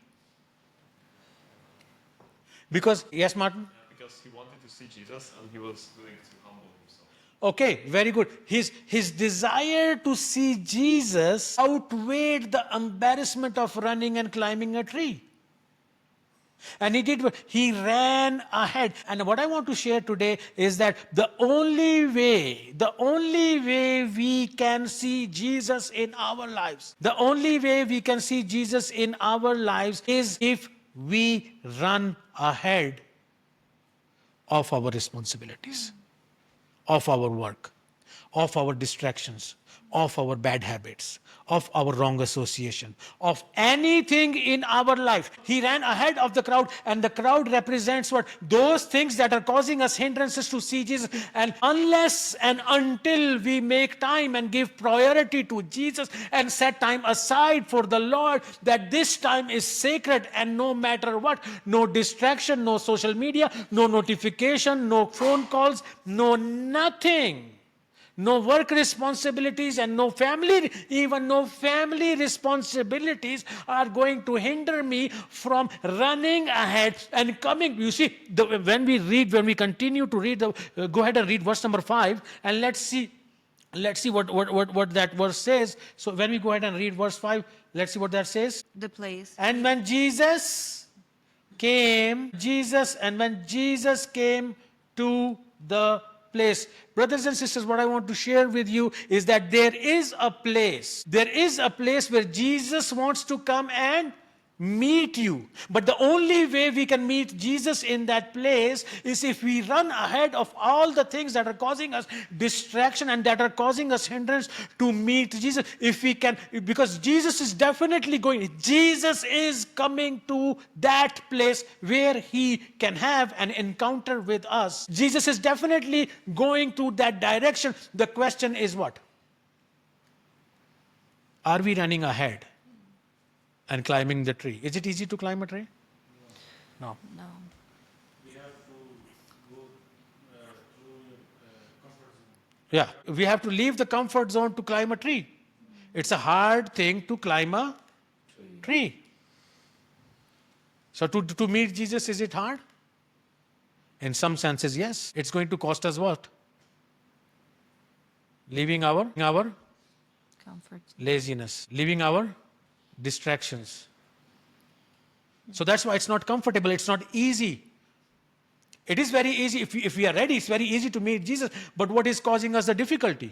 Because, yes, Martin? Because he wanted to see Jesus and he was willing to humble himself. Okay, very good. His desire to see Jesus outweighed the embarrassment of running and climbing a tree. And he ran ahead. And what I want to share today is that the only way we can see Jesus in our lives, the only way we can see Jesus in our lives is if we run ahead of our responsibilities, of our work, of our distractions, of our bad habits, of our wrong association, of anything in our life. He ran ahead of the crowd, and the crowd represents what? Those things that are causing us hindrances to see Jesus. And unless and until we make time and give priority to Jesus and set time aside for the Lord, that this time is sacred, and no matter what, no distraction, no social media, no notification, no phone calls, no nothing. No work responsibilities and no family responsibilities are going to hinder me from running ahead and coming. You see, when we continue to read, go ahead and read verse number 5, and let's see what that verse says. So when we go ahead and read verse 5, let's see what that says. The place. And when Jesus came to the place. Brothers and sisters, what I want to share with you is that there is a place where Jesus wants to come and meet you. But the only way we can meet Jesus in that place is if we run ahead of all the things that are causing us distraction and that are causing us hindrance to meet Jesus. If we can, because Jesus is coming to that place where he can have an encounter with us. Jesus is definitely going to that direction. The question is what? Are we running ahead and climbing the tree? Is it easy to climb a tree? No. No. We have to go through comfort zone. Yeah, we have to leave the comfort zone to climb a tree. It's a hard thing to climb a tree. So to meet Jesus, is it hard? In some senses, yes. It's going to cost us what? Leaving our Comfort. laziness, leaving our distractions. So that's why it's not comfortable, it's not easy. It is very easy, if we are ready, it's very easy to meet Jesus. But what is causing us the difficulty?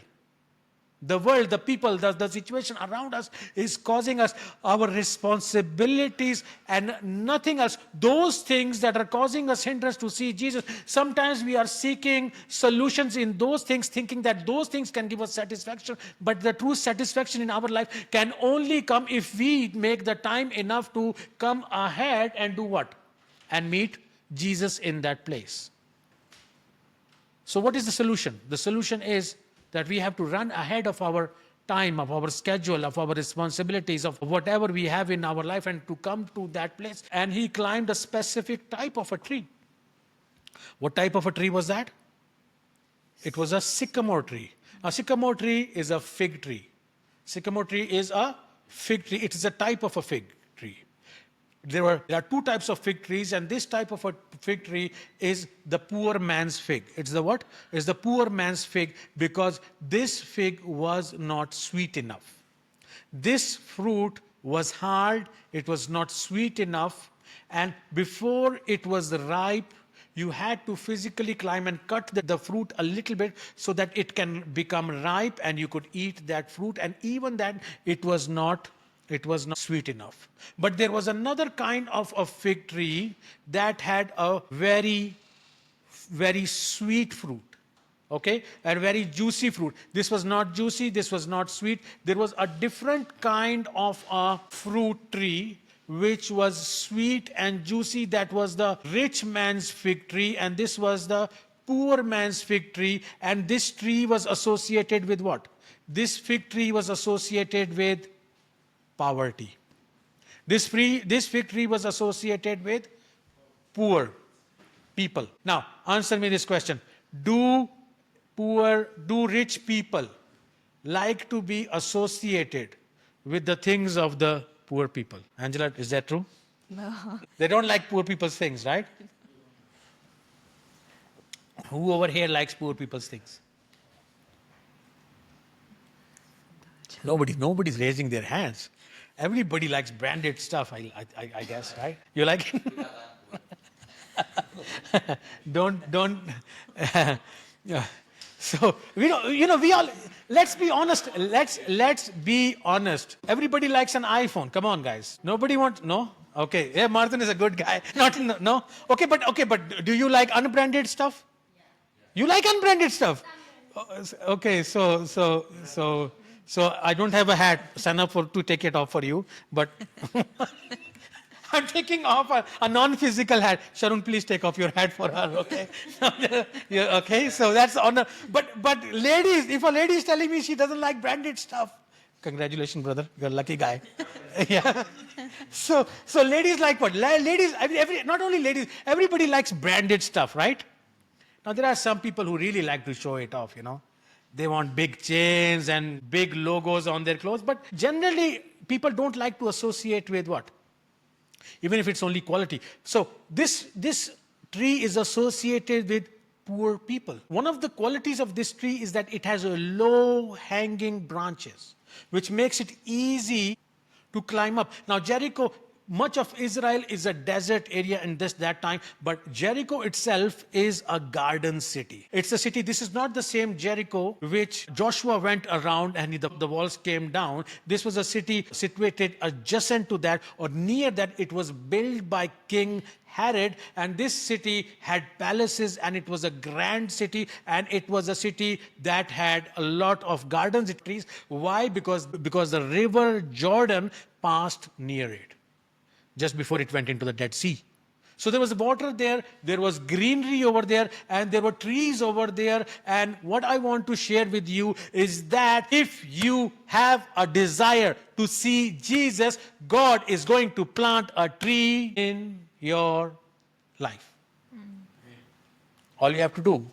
The world, the people, the situation around us is causing us our responsibilities and nothing else. Those things that are causing us hindrance to see Jesus. Sometimes we are seeking solutions in those things, thinking that those things can give us satisfaction. But the true satisfaction in our life can only come if we make the time enough to come ahead and do what? And meet Jesus in that place. So what is the solution? The solution is that we have to run ahead of our time, of our schedule, of our responsibilities, of whatever we have in our life, and to come to that place. And he climbed a specific type of a tree. What type of a tree was that? It was a sycamore tree. A sycamore tree is a fig tree. Sycamore tree is a fig tree. It is a type of a fig tree. There are two types of fig trees, and this type of a fig tree is the poor man's fig. It's the what? It's the poor man's fig, because this fig was not sweet enough. This fruit was hard, it was not sweet enough, and before it was ripe, you had to physically climb and cut the fruit a little bit so that it can become ripe and you could eat that fruit, and even then it was not sweet enough. But there was another kind of a fig tree that had a very, very sweet fruit. Okay? And very juicy fruit. This was not juicy, this was not sweet. There was a different kind of a fruit tree which was sweet and juicy. That was the rich man's fig tree, and this was the poor man's fig tree. And this tree was associated with what? This fig tree was associated with poverty. This fig tree was associated with poor people. Now, answer me this question. Do rich people like to be associated with the things of the poor people? Angela, is that true? No. They don't like poor people's things, right? Who over here likes poor people's things? Nobody's raising their hands. Everybody likes branded stuff, I guess, right? You like it? don't. Yeah. So we all. Let's be honest. Let's be honest. Everybody likes an iPhone. Come on, guys. Nobody wants no. Okay. Yeah, Martin is a good guy. Not no. Okay, but do you like unbranded stuff? You like unbranded stuff? Okay, so I don't have a hat, Sana, to take it off for you, but I'm taking off a non-physical hat. Sharon, please take off your hat for her, okay? Yeah, okay, so that's honor. But ladies, if a lady is telling me she doesn't like branded stuff, congratulations, brother, you're a lucky guy. Yeah. So ladies like what? Ladies, not only ladies, everybody likes branded stuff, right? Now, there are some people who really like to show it off, They want big chains and big logos on their clothes. But generally, people don't like to associate with what? Even if it's only quality. So, this tree is associated with poor people. One of the qualities of this tree is that it has a low-hanging branches, which makes it easy to climb up. Now, Jericho, much of Israel is a desert area in that time, but Jericho itself is a garden city. It's a city, this is not the same Jericho which Joshua went around and the walls came down. This was a city situated adjacent to that or near that. It was built by King Herod, and this city had palaces, and it was a grand city, and it was a city that had a lot of gardens and trees. Why? Because the river Jordan passed near it just before it went into the Dead Sea. So there was water there, there was greenery over there, and there were trees over there. And what I want to share with you is that if you have a desire to see Jesus, God is going to plant a tree in your life. All you have to do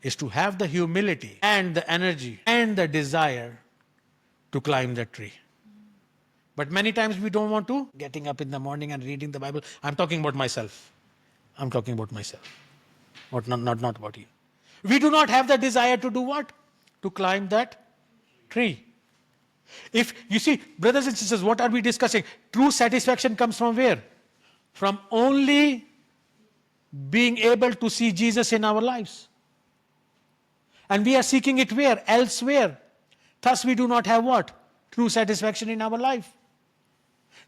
is to have the humility and the energy and the desire to climb that tree. But many times we don't want to. Getting up in the morning and reading the Bible. I'm talking about myself. Not about you. We do not have the desire to do what? To climb that tree. If you see, brothers and sisters, what are we discussing? True satisfaction comes from where? From only being able to see Jesus in our lives. And we are seeking it where? Elsewhere. Thus we do not have what? True satisfaction in our life.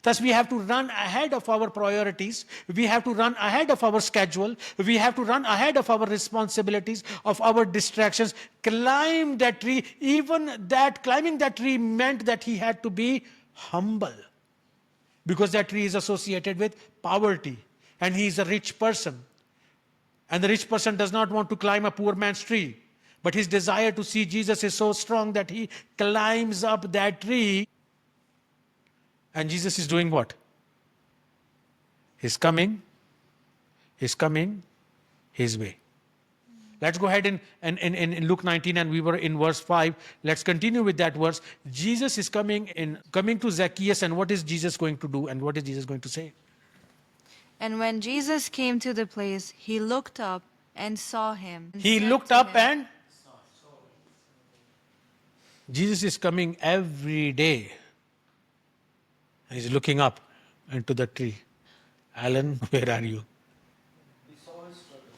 Thus, we have to run ahead of our priorities. We have to run ahead of our schedule. We have to run ahead of our responsibilities, of our distractions. Climb that tree. Even that, climbing that tree meant that he had to be humble. Because that tree is associated with poverty. And he is a rich person. And the rich person does not want to climb a poor man's tree. But his desire to see Jesus is so strong that he climbs up that tree. And Jesus is doing what? He's coming his way. Let's go ahead in Luke 19, and we were in verse 5. Let's continue with that verse. Jesus is coming to Zacchaeus, and what is Jesus going to do, and what is Jesus going to say? And when Jesus came to the place, he looked up and saw him. He looked up and Jesus is coming every day. He's looking up into the tree. Alan, where are you? He saw his struggle.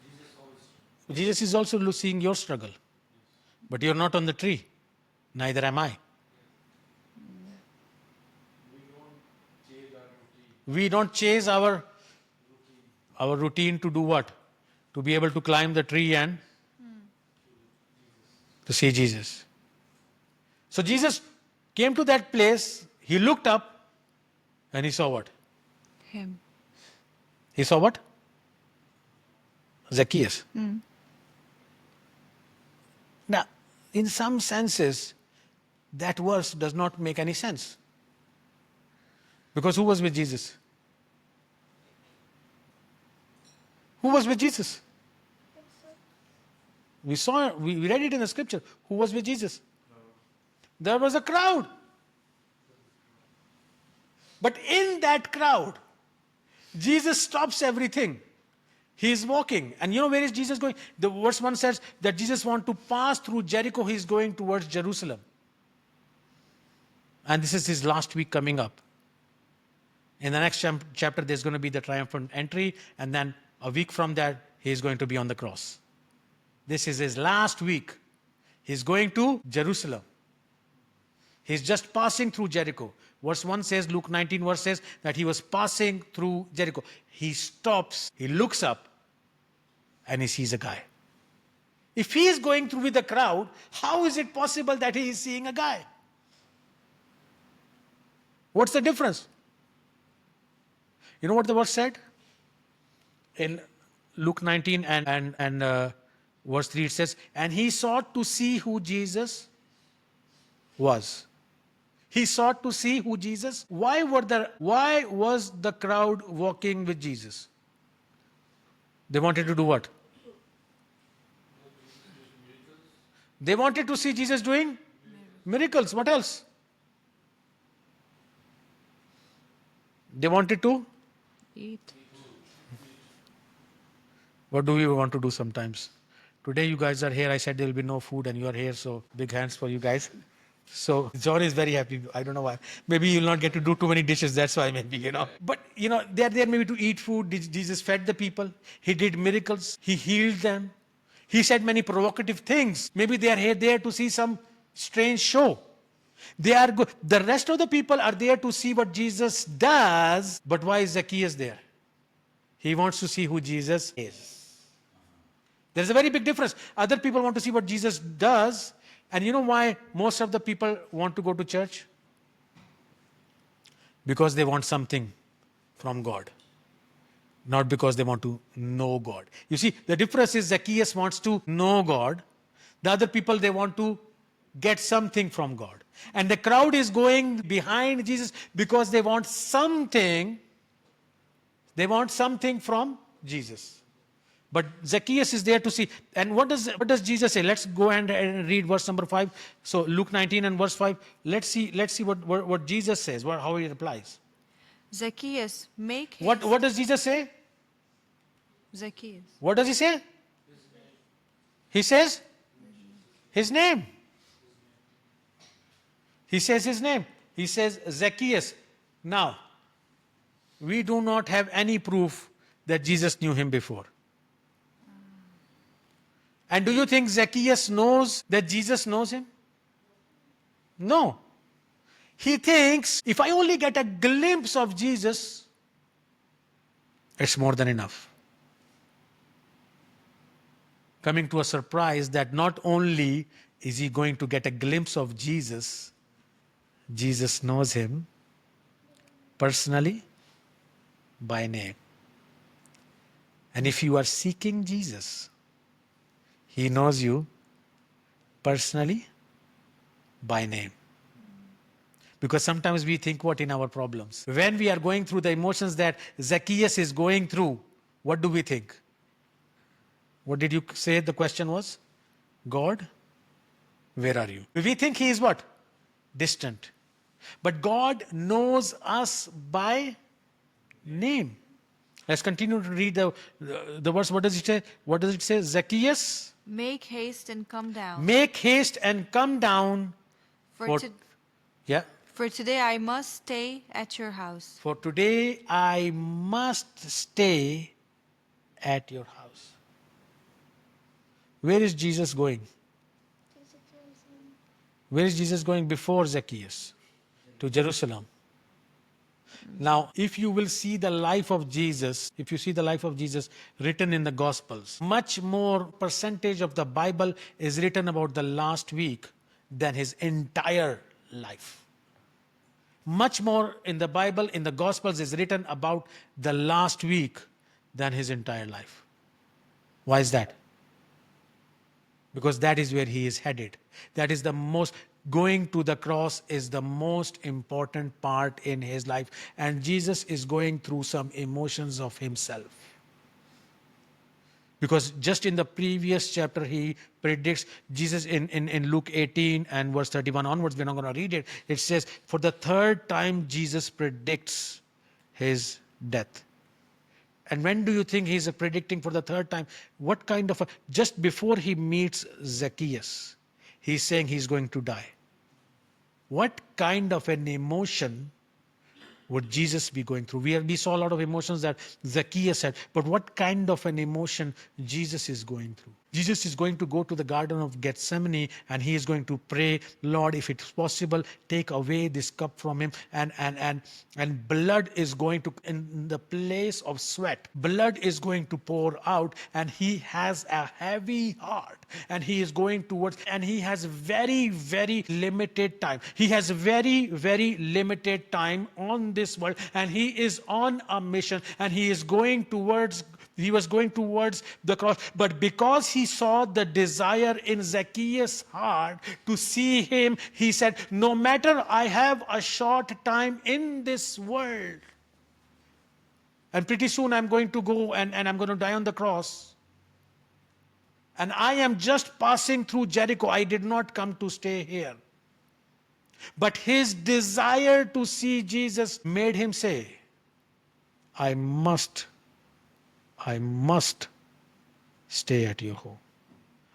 Jesus saw his struggle. Jesus is also seeing your struggle. But you're not on the tree. Neither am I. We don't chase our routine to do what? To be able to climb the tree and to see Jesus. So Jesus came to that place. He looked up and he saw what? Him. He saw what? Zacchaeus. Now, in some senses, that verse does not make any sense. Because who was with Jesus? Who was with Jesus? We read it in the scripture. Who was with Jesus? There was a crowd. But in that crowd, Jesus stops everything. He is walking. And you know where is Jesus going? The verse 1 says that Jesus wants to pass through Jericho. He is going towards Jerusalem. And this is his last week coming up. In the next chapter, there's going to be the triumphant entry, and then a week from that, he's going to be on the cross. This is his last week. He's going to Jerusalem. He's just passing through Jericho. Verse 1 says, Luke 19 verse says that he was passing through Jericho. He stops, he looks up, and he sees a guy. If he is going through with the crowd, how is it possible that he is seeing a guy? What's the difference? You know what the verse said? In Luke 19 and verse 3 it says, and he sought to see who Jesus was. He sought to see who Jesus. Why was the crowd walking with Jesus? They wanted to do what? They wanted to see Jesus doing miracles. What else? They wanted to Eat. What do we want to do sometimes? Today you guys are here. I said there will be no food and you are here, so big hands for you guys. So John is very happy. I don't know why. Maybe you'll not get to do too many dishes. That's why maybe, But, they're there maybe to eat food. Jesus fed the people. He did miracles. He healed them. He said many provocative things. Maybe they are here there to see some strange show. They are good. The rest of the people are there to see what Jesus does. But why is Zacchaeus there? He wants to see who Jesus is. There's a very big difference. Other people want to see what Jesus does. And you know why most of the people want to go to church? Because they want something from God. Not because they want to know God. You see, the difference is Zacchaeus wants to know God. The other people, they want to get something from God. And the crowd is going behind Jesus because they want something. They want something from Jesus. But Zacchaeus is there to see. And what does Jesus say? Let's go and read verse number 5. So Luke 19 and verse 5. Let's see what Jesus says, how he replies. Zacchaeus, make haste. What does Jesus say? Zacchaeus. What does he say? He says his name. He says his name. He says Zacchaeus. Now, we do not have any proof that Jesus knew him before. And do you think Zacchaeus knows that Jesus knows him? No. He thinks, if I only get a glimpse of Jesus, it's more than enough. Coming to a surprise that not only is he going to get a glimpse of Jesus, Jesus knows him personally by name. And if you are seeking Jesus, he knows you personally by name. Because sometimes we think what in our problems. When we are going through the emotions that Zacchaeus is going through, what do we think? What did you say the question was? God, where are you? We think he is what? Distant. But God knows us by name. Let's continue to read the verse. What does it say? What does it say? Zacchaeus, Make haste and come down. make haste and come down. For today I must stay at your house. For today I must stay at your house. Where is Jesus going? Where is Jesus going before Zacchaeus? To Jerusalem. Now, if you will see the life of Jesus, if you see the life of Jesus written in the Gospels, much more percentage of the Bible is written about the last week than his entire life. Much more in the Bible, in the Gospels, is written about the last week than his entire life. Why is that? Because that is where he is headed. That is the most... Going to the cross is the most important part in his life. And Jesus is going through some emotions of himself. Because just in the previous chapter, he predicts, Jesus in Luke 18 and verse 31 onwards, we're not going to read it. It says, for the third time, Jesus predicts his death. And when do you think he's predicting for the third time? What kind of just before he meets Zacchaeus, he's saying he's going to die. What kind of an emotion would Jesus be going through? We saw a lot of emotions that Zacchaeus had, but what kind of an emotion Jesus is going through? Jesus is going to go to the Garden of Gethsemane and he is going to pray, Lord, if it's possible, take away this cup from him. And blood is going to, in the place of sweat, blood is going to pour out, and he has a heavy heart. And he is going towards, and he has very, very limited time. He has very, very limited time on this world, and he is on a mission, and he was going towards the cross. But because he saw the desire in Zacchaeus' heart to see him, he said, no matter I have a short time in this world, and pretty soon I'm going to go and I'm going to die on the cross. And I am just passing through Jericho. I did not come to stay here. But his desire to see Jesus made him say, I must stay at your home.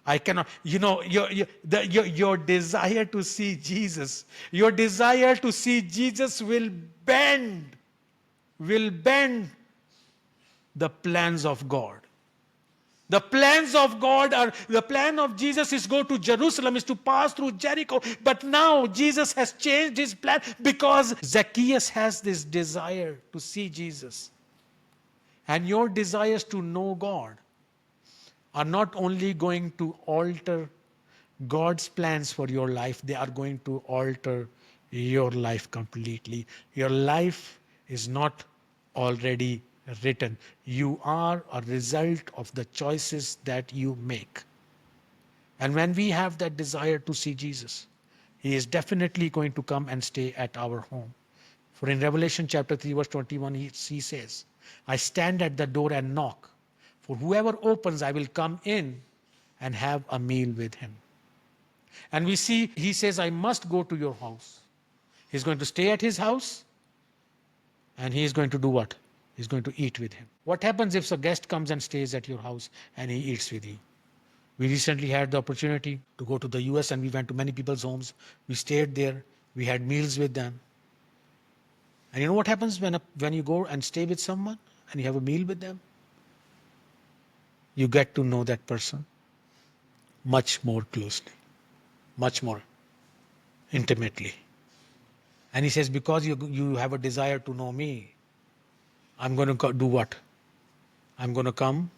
I cannot, your desire to see Jesus, your desire to see Jesus will bend the plans of God. The plans of God are, the plan of Jesus is go to Jerusalem, is to pass through Jericho. But now Jesus has changed his plan because Zacchaeus has this desire to see Jesus. And your desires to know God are not only going to alter God's plans for your life, they are going to alter your life completely. Your life is not already written. You are a result of the choices that you make. And when we have that desire to see Jesus, he is definitely going to come and stay at our home. For in Revelation chapter 3 verse 21 he says, I stand at the door and knock. For whoever opens, I will come in and have a meal with him. And we see, he says, I must go to your house. He's going to stay at his house. And he is going to do what? He's going to eat with him. What happens if a guest comes and stays at your house and he eats with you? We recently had the opportunity to go to the US and we went to many people's homes. We stayed there. We had meals with them. And you know what happens when you go and stay with someone and you have a meal with them? You get to know that person much more closely, much more intimately. And he says, because you have a desire to know me, I'm going to do what? I'm going to come,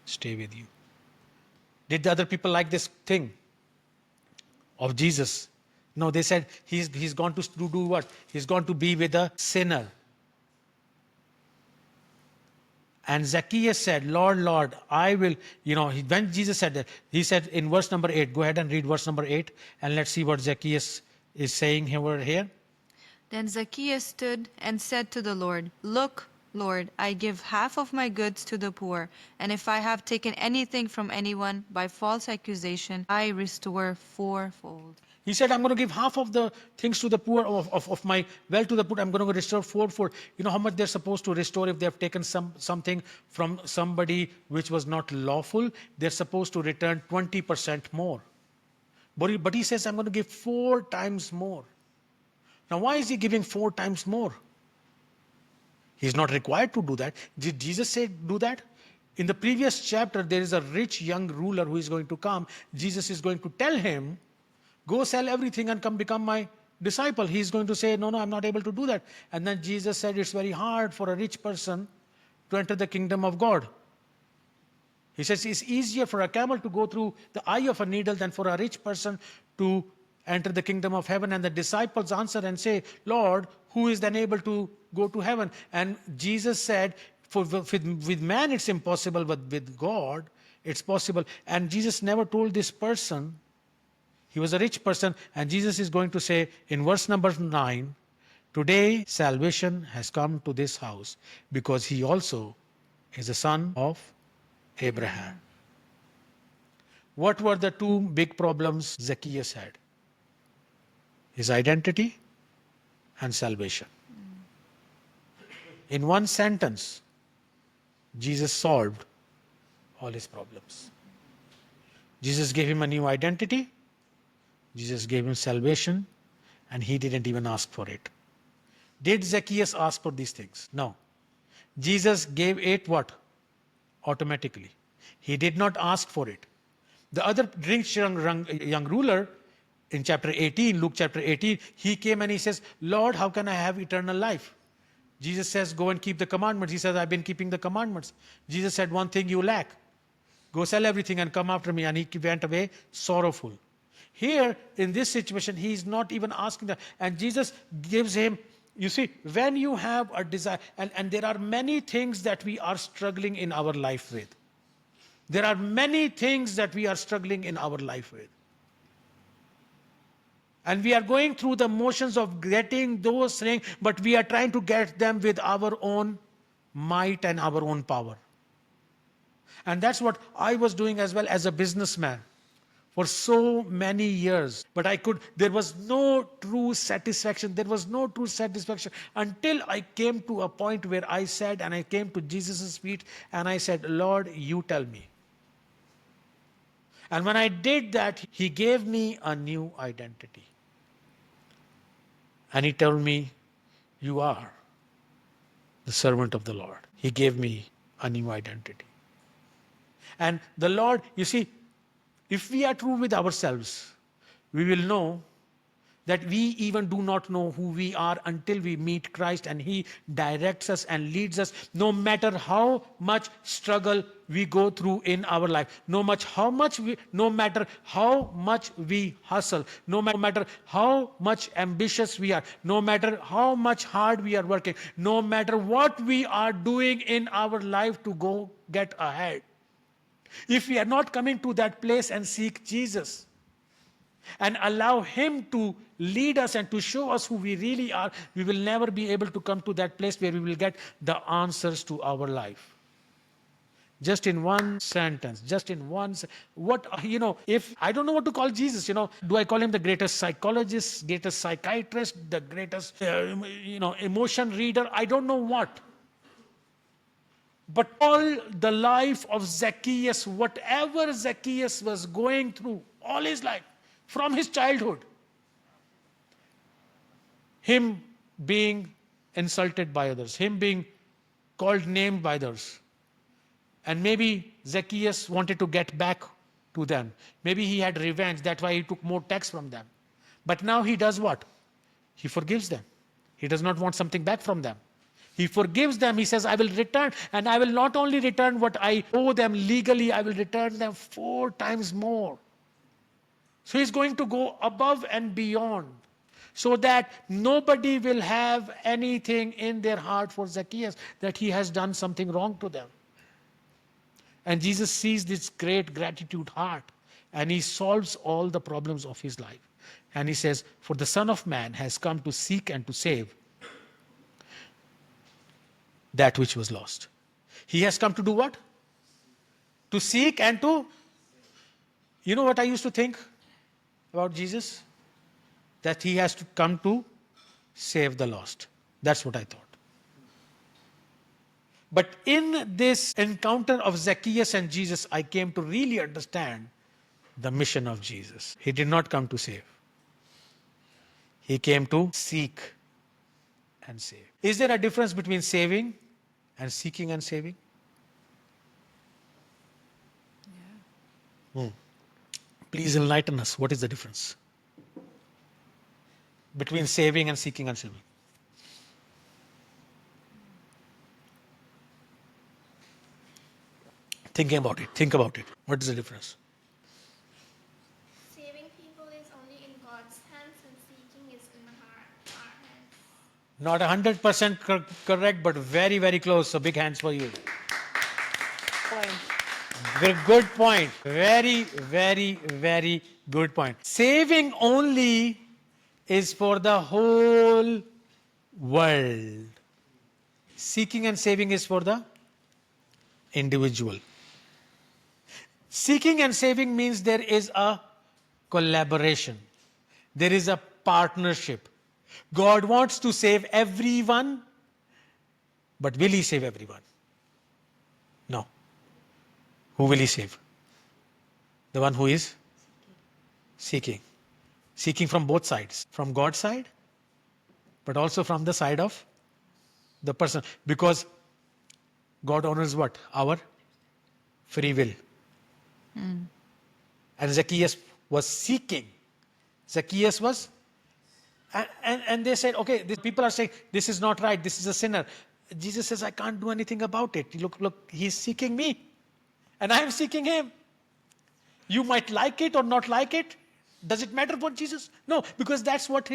stay with you. Did the other people like this thing of Jesus? No, they said he's gone to do what? He's gone to be with a sinner. And Zacchaeus said, Lord, Lord, I will, when Jesus said that, he said in verse number 8, go ahead and read verse number 8, and let's see what Zacchaeus is saying over here. Then Zacchaeus stood and said to the Lord, Look, Lord, I give half of my goods to the poor, and if I have taken anything from anyone by false accusation, I restore fourfold. He said, I'm going to give half of the things to the poor, of my wealth to the poor. I'm going to restore fourfold. You know how much they're supposed to restore if they have taken something from somebody which was not lawful? They're supposed to return 20% more. But he says, I'm going to give 4 times more. Now, why is he giving 4 times more? He's not required to do that. Did Jesus say do that? In the previous chapter, there is a rich young ruler who is going to come. Jesus is going to tell him, go sell everything and come become my disciple. He's going to say, no, I'm not able to do that. And then Jesus said, it's very hard for a rich person to enter the kingdom of God. He says, it's easier for a camel to go through the eye of a needle than for a rich person to enter the kingdom of heaven. And the disciples answer and say, Lord, who is then able to go to heaven? And Jesus said, with man it's impossible, but with God it's possible. And Jesus never told this person, he was a rich person, and Jesus is going to say in verse number 9, today salvation has come to this house because he also is a son of Abraham. What were the 2 big problems Zacchaeus had? His identity and salvation. In one sentence, Jesus solved all his problems. Jesus gave him a new identity. Jesus gave him salvation, and he didn't even ask for it. Did Zacchaeus ask for these things? No. Jesus gave it what? Automatically. He did not ask for it. The other rich young ruler in chapter 18, Luke chapter 18, he came and he says, Lord, how can I have eternal life? Jesus says, go and keep the commandments. He says, I've been keeping the commandments. Jesus said, one thing you lack. Go sell everything and come after me. And he went away sorrowful. Here, in this situation, he is not even asking that. And Jesus gives him, you see, when you have a desire, and there are many things that we are struggling in our life with. There are many things that we are struggling in our life with. And we are going through the motions of getting those things, but we are trying to get them with our own might and our own power. And that's what I was doing as well as a businessman for so many years. But there was no true satisfaction. There was no true satisfaction until I came to a point where I said, and I came to Jesus' feet and I said, Lord, you tell me. And when I did that, he gave me a new identity. And he told me, you are the servant of the Lord. He gave me a new identity. And the Lord, you see, if we are true with ourselves, we will know that we even do not know who we are until we meet Christ and he directs us and leads us, no matter how much struggle we go through in our life, no matter how much we hustle, no matter how much ambitious we are, no matter how much hard we are working, no matter what we are doing in our life to go get ahead. If we are not coming to that place and seek Jesus and allow him to lead us and to show us who we really are, we will never be able to come to that place where we will get the answers to our life. Just in one sentence, if I don't know what to call Jesus, do I call him the greatest psychologist, greatest psychiatrist, the greatest, emotion reader? I don't know what. But all the life of Zacchaeus, whatever Zacchaeus was going through, all his life, from his childhood, him being insulted by others, him being called names by others, and maybe Zacchaeus wanted to get back to them. Maybe he had revenge, that's why he took more tax from them. But now he does what? He forgives them. He does not want something back from them. He forgives them. He says, I will return, and I will not only return what I owe them legally, I will return them 4 times more. So he's going to go above and beyond so that nobody will have anything in their heart for Zacchaeus that he has done something wrong to them. And Jesus sees this great gratitude heart and he solves all the problems of his life. And he says, for the Son of Man has come to seek and to save that which was lost. He has come to do what? To seek and to... You know what I used to think about Jesus? That he has to come to save the lost. That's what I thought. But in this encounter of Zacchaeus and Jesus, I came to really understand the mission of Jesus. He did not come to save. He came to seek and save. Is there a difference between saving and seeking and saving? Yeah. Please enlighten us. What is the difference between saving and seeking and saving? Think about it. What is the difference? Saving people is only in God's hands and seeking is in our hands. Not 100% correct, but very, very close. So big hands for you. Good point. Very, very, very good point. Saving only is for the whole world. Seeking and saving is for the individual. Seeking and saving means there is a collaboration. There is a partnership. God wants to save everyone, but will he save everyone? No. Who will he save? The one who is seeking. Seeking from both sides. From God's side, but also from the side of the person. Because God honors what? Our free will. And Zacchaeus was seeking. Zacchaeus was, and they said, okay, these people are saying, this is not right, this is a sinner. Jesus says, I can't do anything about it. Look, he's seeking me. And I am seeking him. You might like it or not like it. Does it matter for Jesus? No, because that's what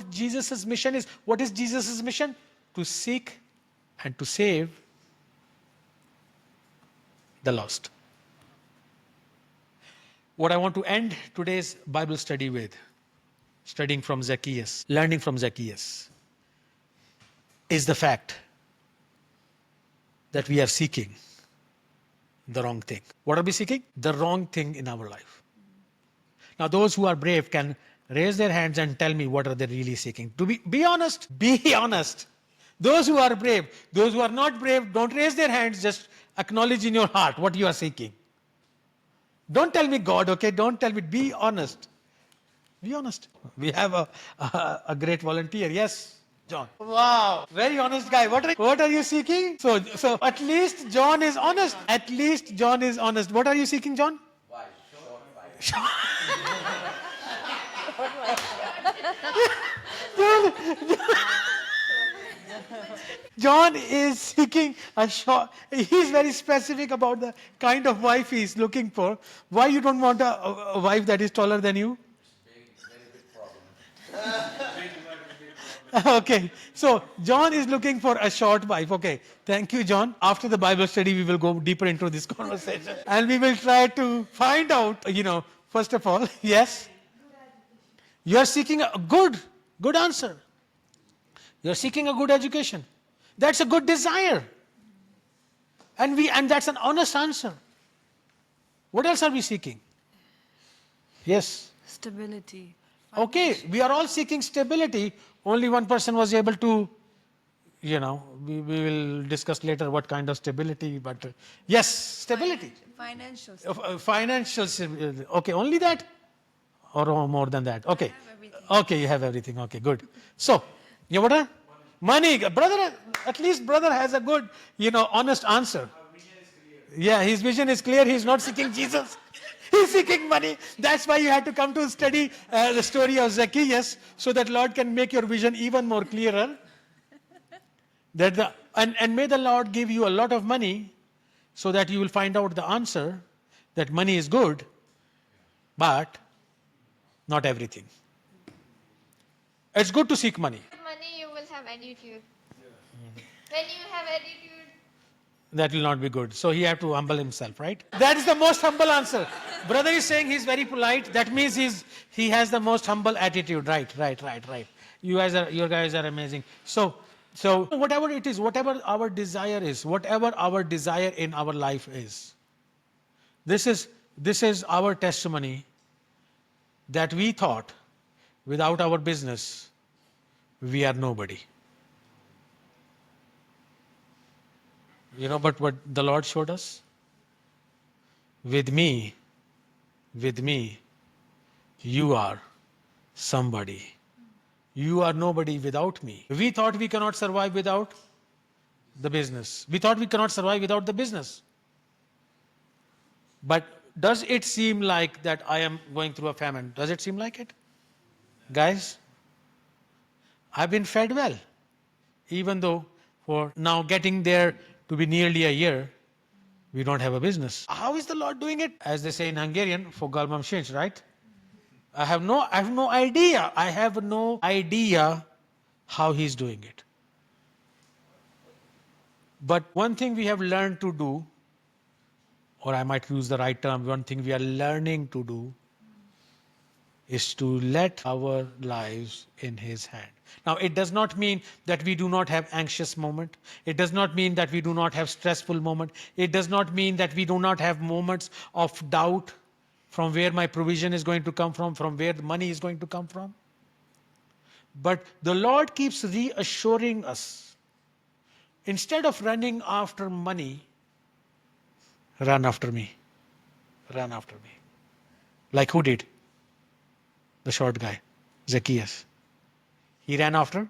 Jesus' mission is. What is Jesus' mission? To seek and to save the lost. What I want to end today's Bible study with, studying from Zacchaeus, learning from Zacchaeus, is the fact that we are seeking the wrong thing. What are we seeking? The wrong thing in our life. Now, those who are brave can raise their hands and tell me what are they really seeking. To be honest, be honest. Those who are brave, those who are not brave, don't raise their hands, just acknowledge in your heart what you are seeking. Don't tell me God, okay? Don't tell me. Be honest. Be honest. We have a great volunteer. Yes, John. Wow. Very honest guy. What are you seeking? So at least John is honest. At least John is honest. What are you seeking, John? Why? Short wife. John is seeking a short. He's very specific about the kind of wife he's looking for. Why you don't want a wife that is taller than you? Very big problem. Okay, so John is looking for a short wife. Okay, thank you, John. After the Bible study, we will go deeper into this conversation. And we will try to find out, first of all, yes, you are seeking a good answer. You are seeking a good education. That's a good desire. And that's an honest answer. What else are we seeking? Yes. Stability. Okay, we are all seeking stability. Only one person was able to, we will discuss later what kind of stability, but yes, stability. Financial. Financial stability. Okay, only that? Or more than that? Okay. Okay, you have everything. Okay, good. So, what are? Money. Brother, at least brother has a good, honest answer. Yeah, his vision is clear. He's not seeking Jesus. He's seeking money. That's why you had to come to study the story of Zacchaeus, so that Lord can make your vision even more clearer. And may the Lord give you a lot of money, so that you will find out the answer that money is good, but not everything. It's good to seek money. Money, you will have attitude. When you have attitude, That will not be good. So he have to humble himself, right? That is the most humble answer. Brother is saying he's very polite. That means he has the most humble attitude. Right. You guys are amazing. So whatever it is, whatever our desire is, whatever our desire in our life is, this is our testimony that we thought without our business, we are nobody. But what the Lord showed us? With me, you are somebody. You are nobody without me. We thought we cannot survive without the business. We thought we cannot survive without the business. But does it seem like that I am going through a famine? Does it seem like it? Guys, I've been fed well. Even though for now getting there to be nearly a year, we don't have a business. How is the Lord doing it? As they say in Hungarian, fogalmam sincs, right? I have no idea. I have no idea how He's doing it. But one thing we have learned to do, or I might use the right term, one thing we are learning to do is to let our lives in His hand. Now, it does not mean that we do not have anxious moment. It does not mean that we do not have stressful moment. It does not mean that we do not have moments of doubt from where my provision is going to come from where the money is going to come from. But the Lord keeps reassuring us. Instead of running after money, run after me. Run after me. Like who did? The short guy, Zacchaeus. He ran after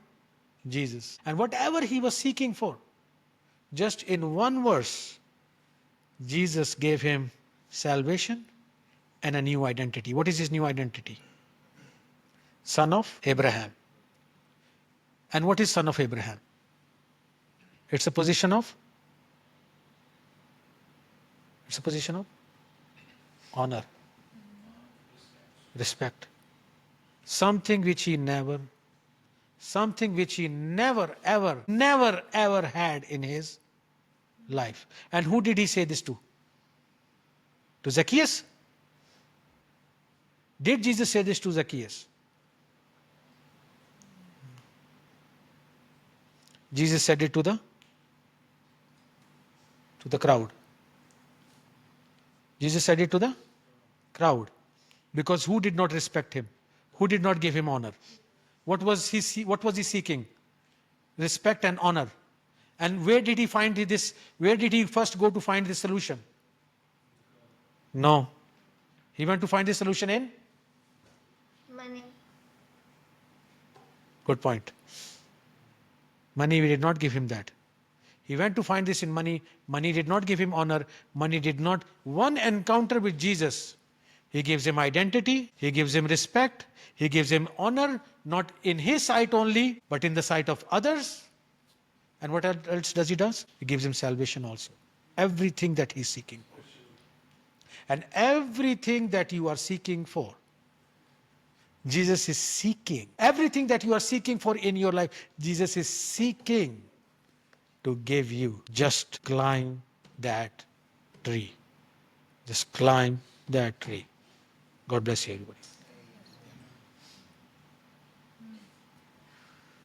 Jesus. And whatever he was seeking for, just in one verse, Jesus gave him salvation and a new identity. What is his new identity? Son of Abraham. And what is son of Abraham? It's a position of honor, respect. Something which he never ever had in his life. And who did he say this to? To Zacchaeus? Did Jesus say this to Zacchaeus? Jesus said it to the crowd. Jesus said it to the crowd. Because who did not respect him? Who did not give him honor? What was he seeking? Respect and honor. And where did he find this? Where did he first go to find the solution? No. He went to find the solution in? Money. Good point. Money, we did not give him that. He went to find this in money. Money did not give him honor. Money did not. One encounter with Jesus, he gives him identity, he gives him respect, he gives him honor, not in his sight only, but in the sight of others. And what else does he do? He gives him salvation also. Everything that he's seeking for. And everything that you are seeking for, Jesus is seeking. Everything that you are seeking for in your life, Jesus is seeking to give you. Just climb that tree. Just climb that tree. God bless you, everybody.